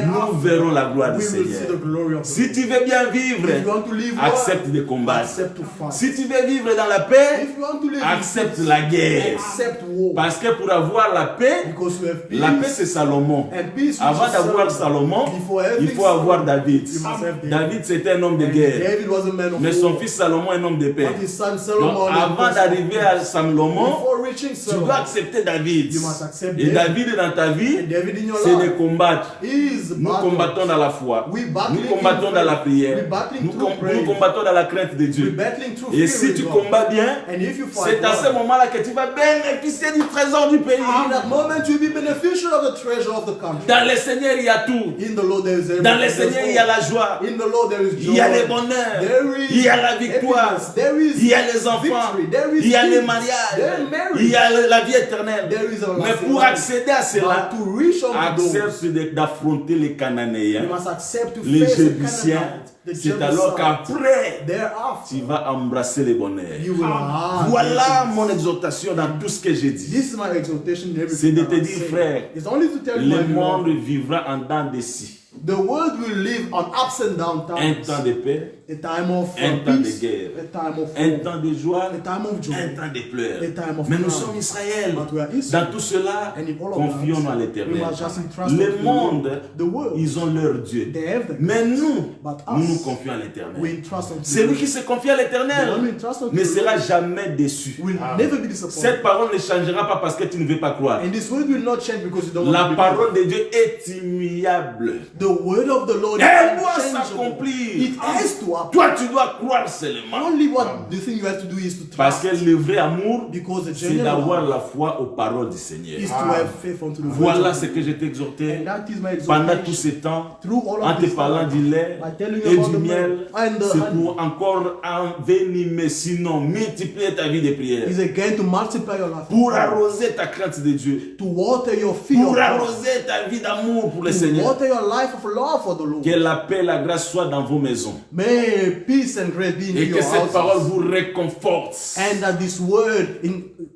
Speaker 1: nous verrons la gloire du
Speaker 2: we will see the
Speaker 1: Seigneur.
Speaker 2: glory of the
Speaker 1: Si
Speaker 2: Lord.
Speaker 1: tu veux bien
Speaker 2: If you
Speaker 1: vivre,
Speaker 2: want to live
Speaker 1: accepte
Speaker 2: well,
Speaker 1: de combattre.
Speaker 2: accept to fight.
Speaker 1: Si tu veux vivre dans la paix,
Speaker 2: If you want to live in
Speaker 1: accepte
Speaker 2: peace,
Speaker 1: la guerre.
Speaker 2: accept war.
Speaker 1: Parce que pour avoir la paix,
Speaker 2: Because you have peace.
Speaker 1: la paix c'est Salomon.
Speaker 2: And peace
Speaker 1: Avant
Speaker 2: which is
Speaker 1: d'avoir
Speaker 2: Solomon.
Speaker 1: Salomon,
Speaker 2: Before having
Speaker 1: il faut avoir
Speaker 2: Solomon,
Speaker 1: David.
Speaker 2: you must have David.
Speaker 1: David c'était un homme de
Speaker 2: And
Speaker 1: guerre.
Speaker 2: David was a man of
Speaker 1: Mais
Speaker 2: war.
Speaker 1: son fils Salomon est un homme de paix.
Speaker 2: But his son
Speaker 1: Donc
Speaker 2: Solomon is
Speaker 1: avant
Speaker 2: a person
Speaker 1: d'arriver
Speaker 2: of
Speaker 1: à
Speaker 2: peace.
Speaker 1: Salomon,
Speaker 2: Before reaching
Speaker 1: tu
Speaker 2: Solomon,
Speaker 1: dois accepter David.
Speaker 2: you must accept
Speaker 1: Et
Speaker 2: David.
Speaker 1: David dans ta vie,
Speaker 2: And David in your
Speaker 1: c'est de
Speaker 2: life
Speaker 1: combattre.
Speaker 2: is
Speaker 1: Nous
Speaker 2: battle.
Speaker 1: combattons dans la foi.
Speaker 2: We
Speaker 1: Nous
Speaker 2: battling
Speaker 1: combattons
Speaker 2: in
Speaker 1: dans la
Speaker 2: faith.
Speaker 1: prière.
Speaker 2: We battling
Speaker 1: Nous,
Speaker 2: through
Speaker 1: nous
Speaker 2: prayer.
Speaker 1: combattons dans la crainte de
Speaker 2: We
Speaker 1: Dieu.
Speaker 2: battling through
Speaker 1: Et
Speaker 2: fear
Speaker 1: si
Speaker 2: with
Speaker 1: tu
Speaker 2: God.
Speaker 1: combats bien,
Speaker 2: And if you fight
Speaker 1: c'est à ce
Speaker 2: well,
Speaker 1: moment-là que tu vas bénéficier du trésor du pays.
Speaker 2: in that moment you'll be beneficial of the treasure of the country.
Speaker 1: Dans le Seigneur, il y a tout.
Speaker 2: In the Lord there is everything.
Speaker 1: Dans le
Speaker 2: There's
Speaker 1: Seigneur,
Speaker 2: hope.
Speaker 1: il y a la joie.
Speaker 2: In the Lord there is joy.
Speaker 1: Il y a le bonheur.
Speaker 2: There is
Speaker 1: Il y a la victoire.
Speaker 2: happiness. There is
Speaker 1: Il y a les enfants.
Speaker 2: victory. There is
Speaker 1: Il y a les
Speaker 2: peace.
Speaker 1: mariages.
Speaker 2: There is marriage.
Speaker 1: Il y a la vie éternelle.
Speaker 2: There is a
Speaker 1: Mais
Speaker 2: lasting
Speaker 1: pour
Speaker 2: life.
Speaker 1: accéder à cela,
Speaker 2: But to reach unto those,
Speaker 1: accepte d'affronter les Cananéens,
Speaker 2: you must accept to
Speaker 1: les
Speaker 2: face the
Speaker 1: Jébusiens.
Speaker 2: Canaanites, the
Speaker 1: C'est alors
Speaker 2: Jebusites.
Speaker 1: qu'après,
Speaker 2: Thereafter,
Speaker 1: tu vas embrasser les bonheurs.
Speaker 2: you will have
Speaker 1: Voilà
Speaker 2: blessings.
Speaker 1: mon exhortation dans tout ce que j'ai dit.
Speaker 2: This is my exhortation in
Speaker 1: C'est
Speaker 2: everything
Speaker 1: de
Speaker 2: that
Speaker 1: te
Speaker 2: I
Speaker 1: dire,
Speaker 2: say.
Speaker 1: frère,
Speaker 2: It's only to tell you,
Speaker 1: le
Speaker 2: my
Speaker 1: monde
Speaker 2: beloved,
Speaker 1: vivra en dents de scie.
Speaker 2: the world will live on ups and down
Speaker 1: Un
Speaker 2: times.
Speaker 1: temps de paix,
Speaker 2: A time of
Speaker 1: un temps de
Speaker 2: peace,
Speaker 1: guerre,
Speaker 2: a time of
Speaker 1: un
Speaker 2: war,
Speaker 1: temps de joie,
Speaker 2: a time of joy,
Speaker 1: un temps de pleurs.
Speaker 2: a time of
Speaker 1: Mais nous
Speaker 2: cry.
Speaker 1: sommes Israël.
Speaker 2: But we are
Speaker 1: Dans
Speaker 2: Israel.
Speaker 1: tout cela,
Speaker 2: And in all of
Speaker 1: confions-nous à
Speaker 2: that, we
Speaker 1: l'éternel.
Speaker 2: must just entrust
Speaker 1: Le
Speaker 2: unto the
Speaker 1: monde,
Speaker 2: Lord. The world,
Speaker 1: ils ont leur Dieu.
Speaker 2: they have the
Speaker 1: Mais nous,
Speaker 2: But
Speaker 1: nous
Speaker 2: us,
Speaker 1: nous confions à
Speaker 2: we
Speaker 1: l'éternel.
Speaker 2: entrust unto the
Speaker 1: Celui
Speaker 2: Lord.
Speaker 1: qui se confie à
Speaker 2: The one who
Speaker 1: l'éternel
Speaker 2: entrusts unto
Speaker 1: ne
Speaker 2: the
Speaker 1: sera
Speaker 2: Lord
Speaker 1: jamais déçu.
Speaker 2: will never be disappointed.
Speaker 1: Cette parole ne changera pas parce que tu ne veux pas croire.
Speaker 2: And this word will not change because you don't want
Speaker 1: La
Speaker 2: to believe.
Speaker 1: parole de Dieu est immuable.
Speaker 2: The word of the Lord
Speaker 1: Elle
Speaker 2: is
Speaker 1: doit
Speaker 2: unchangeable.
Speaker 1: s'accomplir.
Speaker 2: It has to happen.
Speaker 1: Toi, tu dois croire seulement.
Speaker 2: Only what the thing you have to do is to
Speaker 1: Parce
Speaker 2: trust.
Speaker 1: que le vrai amour,
Speaker 2: Because the
Speaker 1: c'est
Speaker 2: genuine
Speaker 1: d'avoir
Speaker 2: love
Speaker 1: la foi aux paroles du Seigneur.
Speaker 2: is to have faith unto the word
Speaker 1: Voilà
Speaker 2: of
Speaker 1: ce
Speaker 2: God.
Speaker 1: que je t'ai exhorté
Speaker 2: And that is my
Speaker 1: pendant tous
Speaker 2: exhortation.
Speaker 1: ces temps,
Speaker 2: Through all
Speaker 1: en
Speaker 2: of
Speaker 1: te
Speaker 2: this
Speaker 1: parlant
Speaker 2: time,
Speaker 1: du lait
Speaker 2: by telling you
Speaker 1: et
Speaker 2: about
Speaker 1: du
Speaker 2: the
Speaker 1: miel.
Speaker 2: milk and the
Speaker 1: C'est
Speaker 2: honey,
Speaker 1: pour encore envenimer, sinon multiplier ta vie de prière.
Speaker 2: is again to multiply your life.
Speaker 1: Pour arroser ta crainte de Dieu.
Speaker 2: To water your fear of
Speaker 1: Pour
Speaker 2: God.
Speaker 1: arroser ta vie d'amour pour le
Speaker 2: To
Speaker 1: Seigneur.
Speaker 2: water your life of love for the Lord.
Speaker 1: Que la paix et la grâce soient dans vos maisons.
Speaker 2: May peace and grace be in
Speaker 1: Et
Speaker 2: your
Speaker 1: que cette parole
Speaker 2: houses.
Speaker 1: vous réconforte.
Speaker 2: And that this word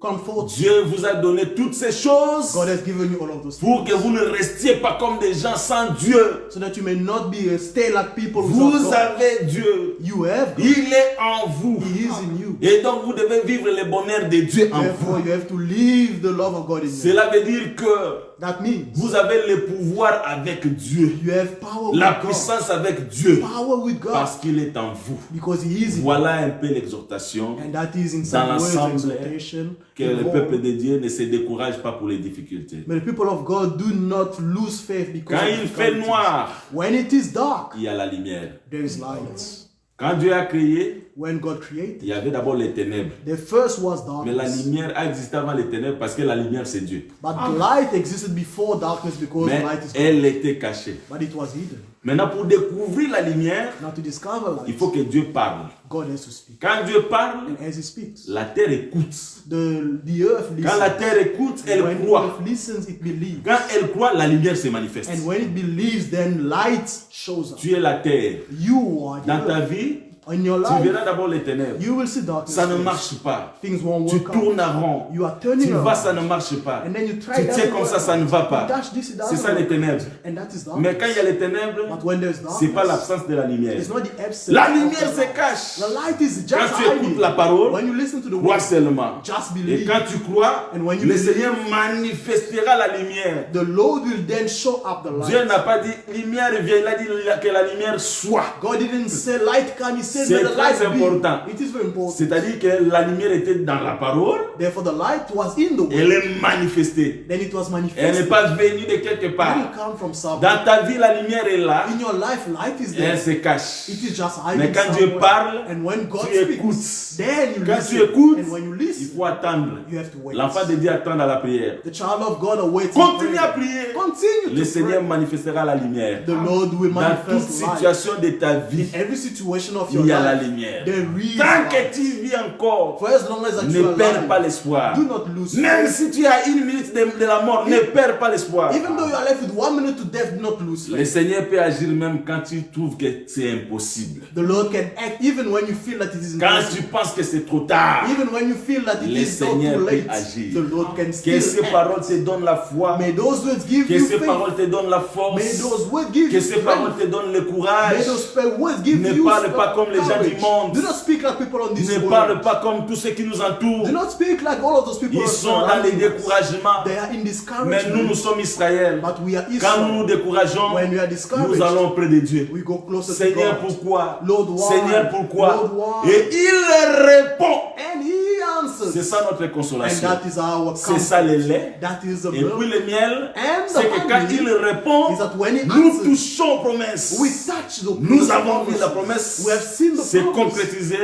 Speaker 2: comforts you.
Speaker 1: Dieu vous a donné toutes ces choses
Speaker 2: God has given you all of those
Speaker 1: pour
Speaker 2: things.
Speaker 1: que vous ne restiez pas comme des gens sans Dieu.
Speaker 2: So that you may not be stay like people
Speaker 1: Vous
Speaker 2: without God.
Speaker 1: avez Dieu.
Speaker 2: You have God.
Speaker 1: Il est en vous.
Speaker 2: He is in you.
Speaker 1: Et donc vous devez vivre le bonheur de Dieu en
Speaker 2: Therefore,
Speaker 1: vous.
Speaker 2: you have to live the love of God in you.
Speaker 1: Cela veut dire que
Speaker 2: That means
Speaker 1: vous avez le pouvoir avec Dieu.
Speaker 2: you have power with
Speaker 1: La
Speaker 2: God.
Speaker 1: puissance avec Dieu.
Speaker 2: Power with God.
Speaker 1: Parce qu'il est en vous.
Speaker 2: Because He is in you.
Speaker 1: Voilà un peu l'exhortation.
Speaker 2: And that is in
Speaker 1: Dans
Speaker 2: some words
Speaker 1: l'ensemble,
Speaker 2: exhortation.
Speaker 1: Que le peuple de Dieu ne se décourage pas pour les difficultés.
Speaker 2: But the people of God do not lose faith because
Speaker 1: Quand
Speaker 2: of
Speaker 1: il fait
Speaker 2: difficulties.
Speaker 1: noir,
Speaker 2: When it is dark,
Speaker 1: il y a la lumière.
Speaker 2: there is light.
Speaker 1: Quand Dieu a créé,
Speaker 2: When God created,
Speaker 1: il y avait d'abord les ténèbres.
Speaker 2: the first was
Speaker 1: Mais la
Speaker 2: darkness.
Speaker 1: lumière a existé avant les ténèbres parce que la lumière c'est Dieu.
Speaker 2: But the light existed before darkness because
Speaker 1: Mais
Speaker 2: the light is God.
Speaker 1: elle était cachée.
Speaker 2: But it was hidden.
Speaker 1: Maintenant, pour découvrir la lumière,
Speaker 2: Now to discover light,
Speaker 1: il faut que Dieu parle.
Speaker 2: God has to speak.
Speaker 1: Quand Dieu parle,
Speaker 2: And as he speaks,
Speaker 1: la terre écoute.
Speaker 2: the earth
Speaker 1: Quand la
Speaker 2: listens.
Speaker 1: terre écoute, elle
Speaker 2: When
Speaker 1: croit.
Speaker 2: earth listens, it believes.
Speaker 1: Quand elle croit, la lumière se manifeste.
Speaker 2: And when it believes, then light shows up.
Speaker 1: Tu es la terre.
Speaker 2: You are the
Speaker 1: Dans ta
Speaker 2: earth.
Speaker 1: vie,
Speaker 2: In your
Speaker 1: tu
Speaker 2: life,
Speaker 1: verras d'abord les ténèbres.
Speaker 2: you will see darkness.
Speaker 1: Ça ne
Speaker 2: first.
Speaker 1: marche pas.
Speaker 2: Things won't
Speaker 1: Tu
Speaker 2: work out.
Speaker 1: tournes à rond.
Speaker 2: You are turning
Speaker 1: Tu vas,
Speaker 2: around.
Speaker 1: ça ne marche pas.
Speaker 2: And then you try
Speaker 1: Tu
Speaker 2: that
Speaker 1: tiens
Speaker 2: and
Speaker 1: comme
Speaker 2: work
Speaker 1: ça ne
Speaker 2: out.
Speaker 1: va pas.
Speaker 2: You touch this, it
Speaker 1: C'est
Speaker 2: doesn't
Speaker 1: ça les
Speaker 2: work.
Speaker 1: ténèbres.
Speaker 2: And that is
Speaker 1: Mais
Speaker 2: darkness.
Speaker 1: quand il y a les ténèbres,
Speaker 2: But when there's
Speaker 1: c'est pas
Speaker 2: darkness,
Speaker 1: l'absence de la lumière.
Speaker 2: it's not the absence
Speaker 1: La
Speaker 2: of
Speaker 1: lumière
Speaker 2: the
Speaker 1: se
Speaker 2: light.
Speaker 1: cache.
Speaker 2: The light is just
Speaker 1: Quand tu
Speaker 2: hiding.
Speaker 1: écoutes la parole,
Speaker 2: When you listen to the
Speaker 1: crois
Speaker 2: word,
Speaker 1: seulement.
Speaker 2: just
Speaker 1: Et
Speaker 2: believe.
Speaker 1: quand tu crois,
Speaker 2: And when you
Speaker 1: le
Speaker 2: believe,
Speaker 1: Seigneur manifestera la lumière.
Speaker 2: The Lord will then show up the
Speaker 1: Dieu
Speaker 2: light.
Speaker 1: n'a pas dit lumière vient, il a dit que la lumière soit.
Speaker 2: God didn't say light come, he said
Speaker 1: C'est
Speaker 2: let the light
Speaker 1: très important.
Speaker 2: be. It is very important.
Speaker 1: C'est-à-dire que la lumière était dans la parole,
Speaker 2: Therefore the light was in the word.
Speaker 1: elle est manifestée.
Speaker 2: Then it was
Speaker 1: Elle n'est
Speaker 2: manifested.
Speaker 1: pas venue de quelque
Speaker 2: It
Speaker 1: part.
Speaker 2: didn't come from somewhere.
Speaker 1: Dans ta vie, la lumière est là,
Speaker 2: In your life, light is
Speaker 1: et elle
Speaker 2: there.
Speaker 1: se cache.
Speaker 2: It is just hiding
Speaker 1: Mais quand Dieu
Speaker 2: somewhere.
Speaker 1: parle,
Speaker 2: And when God
Speaker 1: tu
Speaker 2: speaks,
Speaker 1: écoutes.
Speaker 2: then you
Speaker 1: Quand
Speaker 2: listen.
Speaker 1: tu écoutes,
Speaker 2: And when you
Speaker 1: il
Speaker 2: listen,
Speaker 1: faut attendre.
Speaker 2: you have to wait.
Speaker 1: L'enfant de Dieu attend à la prière.
Speaker 2: The child of God awaits.
Speaker 1: Continue
Speaker 2: in
Speaker 1: à
Speaker 2: prayer.
Speaker 1: prier.
Speaker 2: Continue
Speaker 1: Le
Speaker 2: to
Speaker 1: Seigneur
Speaker 2: pray.
Speaker 1: manifestera la lumière.
Speaker 2: The Lord will
Speaker 1: Dans toute
Speaker 2: manifest light.
Speaker 1: situation de ta vie,
Speaker 2: Every situation of your
Speaker 1: il y a la
Speaker 2: life,
Speaker 1: lumière.
Speaker 2: there is
Speaker 1: Tant
Speaker 2: light.
Speaker 1: que tu vis encore,
Speaker 2: For as long as
Speaker 1: ne
Speaker 2: you are
Speaker 1: perds pas
Speaker 2: alive,
Speaker 1: l'espoir.
Speaker 2: do not lose
Speaker 1: Même
Speaker 2: faith.
Speaker 1: si tu as une minute de la mort, ne perds pas l'espoir.
Speaker 2: Even though you are left with 1 minute to death, do not lose
Speaker 1: Le
Speaker 2: faith.
Speaker 1: Seigneur peut agir même quand tu trouves que c'est impossible.
Speaker 2: The Lord can act even when you feel that it is
Speaker 1: Quand
Speaker 2: impossible.
Speaker 1: tu penses que c'est trop tard,
Speaker 2: Even when you feel that it
Speaker 1: le
Speaker 2: is not
Speaker 1: Seigneur
Speaker 2: too
Speaker 1: peut
Speaker 2: late,
Speaker 1: agir.
Speaker 2: the Lord can
Speaker 1: Que
Speaker 2: still
Speaker 1: ces
Speaker 2: act.
Speaker 1: paroles te donnent la foi.
Speaker 2: May those words give
Speaker 1: Que
Speaker 2: you
Speaker 1: ces
Speaker 2: faith.
Speaker 1: paroles te donnent la
Speaker 2: May
Speaker 1: force.
Speaker 2: those words give
Speaker 1: Que
Speaker 2: you
Speaker 1: ces paroles
Speaker 2: strength.
Speaker 1: te donnent le
Speaker 2: May
Speaker 1: courage.
Speaker 2: those words give
Speaker 1: Ne
Speaker 2: you
Speaker 1: parle pas comme les gens du
Speaker 2: courage.
Speaker 1: monde.
Speaker 2: Do not speak like people on this
Speaker 1: Ne
Speaker 2: world.
Speaker 1: parle pas comme tous ceux qui nous entourent.
Speaker 2: Do not speak like all of those people.
Speaker 1: Ils sont dans les découragements.
Speaker 2: They are in
Speaker 1: Mais
Speaker 2: discouragement.
Speaker 1: nous sommes Israël.
Speaker 2: But we are
Speaker 1: Quand nous nous
Speaker 2: Israel.
Speaker 1: décourageons,
Speaker 2: When we are
Speaker 1: nous
Speaker 2: discouraged,
Speaker 1: allons auprès de Dieu.
Speaker 2: we go closer
Speaker 1: Seigneur,
Speaker 2: to God.
Speaker 1: pourquoi?
Speaker 2: Lord, why?
Speaker 1: Seigneur, pourquoi?
Speaker 2: Lord, why?
Speaker 1: Et il répond.
Speaker 2: And he answers.
Speaker 1: C'est ça notre
Speaker 2: And
Speaker 1: consolation.
Speaker 2: that is our
Speaker 1: C'est ça
Speaker 2: comfort.
Speaker 1: le lait.
Speaker 2: That is the
Speaker 1: Et
Speaker 2: milk.
Speaker 1: puis le miel,
Speaker 2: And the
Speaker 1: c'est que quand
Speaker 2: honey
Speaker 1: il répond,
Speaker 2: is that when he
Speaker 1: nous
Speaker 2: answers,
Speaker 1: touchons aux promesses.
Speaker 2: we touch the
Speaker 1: Nous avons vu la
Speaker 2: promise.
Speaker 1: promesse
Speaker 2: We have seen the
Speaker 1: se
Speaker 2: promise.
Speaker 1: concrétiser.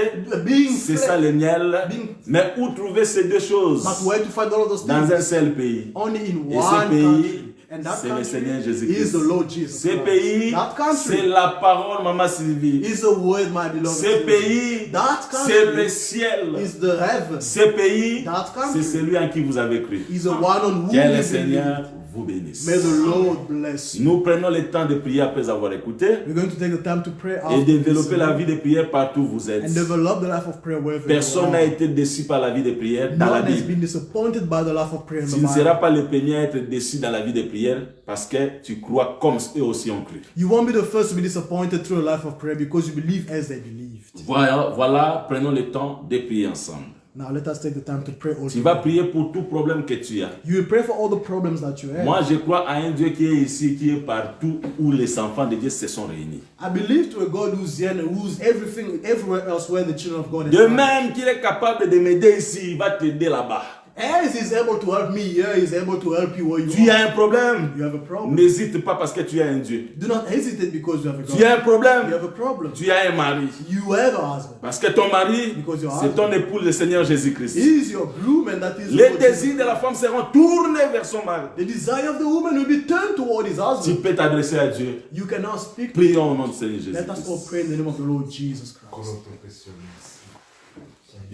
Speaker 2: Being
Speaker 1: C'est ça le miel.
Speaker 2: being-
Speaker 1: Mais où trouver ces deux choses?
Speaker 2: But where to find all of those
Speaker 1: Dans
Speaker 2: things?
Speaker 1: un seul pays.
Speaker 2: Only in
Speaker 1: Et
Speaker 2: one
Speaker 1: ce pays,
Speaker 2: country. And that
Speaker 1: c'est le
Speaker 2: country
Speaker 1: Seigneur
Speaker 2: is
Speaker 1: Jésus-Christ.
Speaker 2: the Lord Jesus
Speaker 1: Ce
Speaker 2: Christ.
Speaker 1: pays,
Speaker 2: That
Speaker 1: c'est
Speaker 2: country
Speaker 1: la parole, Maman Sylvie.
Speaker 2: is the word, my beloved.
Speaker 1: Ce pays,
Speaker 2: That
Speaker 1: c'est le
Speaker 2: country
Speaker 1: ciel.
Speaker 2: is the heaven.
Speaker 1: Ce pays,
Speaker 2: That
Speaker 1: c'est
Speaker 2: country
Speaker 1: celui en qui vous avez cru.
Speaker 2: is the one on whom
Speaker 1: Que
Speaker 2: you
Speaker 1: le
Speaker 2: believe.
Speaker 1: Seigneur vous bénisse.
Speaker 2: May the Lord bless you.
Speaker 1: Nous prenons le temps de prier après avoir écouté
Speaker 2: We're going to take the time to pray
Speaker 1: et
Speaker 2: after
Speaker 1: développer
Speaker 2: this,
Speaker 1: la vie de prière partout où vous êtes.
Speaker 2: and develop the life of prayer wherever
Speaker 1: Personne
Speaker 2: you
Speaker 1: n'a
Speaker 2: are.
Speaker 1: été déçu par la vie de prière dans
Speaker 2: No
Speaker 1: la
Speaker 2: one has
Speaker 1: Bible.
Speaker 2: been disappointed by the life of prayer in
Speaker 1: Tu
Speaker 2: the
Speaker 1: ne seras
Speaker 2: Bible.
Speaker 1: pas le premier à être déçu dans la vie de prière parce que tu crois comme eux aussi ont cru.
Speaker 2: You won't be the first to be disappointed through a life of prayer because you believe as they believed.
Speaker 1: Voilà, prenons le temps de prier ensemble.
Speaker 2: Now let us take the time to pray
Speaker 1: Tu
Speaker 2: also.
Speaker 1: vas prier pour tout problème que tu as.
Speaker 2: You will pray for all the problems that you have.
Speaker 1: Moi, je crois à un Dieu qui est ici, qui est partout où les enfants de Dieu se sont réunis.
Speaker 2: I believe to a God who's here and who's everything, everywhere else where the children of God
Speaker 1: De
Speaker 2: are.
Speaker 1: même qu'il est capable de m'aider ici, il va t'aider là-bas.
Speaker 2: As he's able to help me here, he's able to help you where you
Speaker 1: Tu
Speaker 2: are.
Speaker 1: as un problème,
Speaker 2: You have a problem.
Speaker 1: n'hésite pas parce que tu as un Dieu.
Speaker 2: Do not hesitate because you have a God.
Speaker 1: Tu as un
Speaker 2: You
Speaker 1: problème,
Speaker 2: have a problem.
Speaker 1: tu as un mari.
Speaker 2: You have a husband.
Speaker 1: Parce que ton mari,
Speaker 2: Because your
Speaker 1: c'est ton époux, le Seigneur Jésus-Christ.
Speaker 2: He is your groom and that is the
Speaker 1: Les
Speaker 2: Lord
Speaker 1: désirs
Speaker 2: Jesus.
Speaker 1: de la femme seront tournés vers son mari.
Speaker 2: The desire of the woman will be turned toward his
Speaker 1: Tu
Speaker 2: husband.
Speaker 1: peux t'adresser à Dieu.
Speaker 2: You can now speak.
Speaker 1: Prions au nom du Seigneur
Speaker 2: Let us all
Speaker 1: Jésus-Christ.
Speaker 2: pray in the name of the Lord Jesus Christ.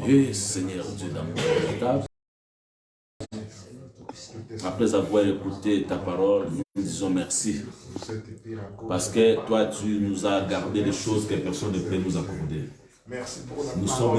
Speaker 1: Et Seigneur Dieu d'amour véritable, après avoir écouté ta parole, nous disons merci. Parce que toi, tu nous as gardé des choses que personne ne peut nous accorder. Nous sommes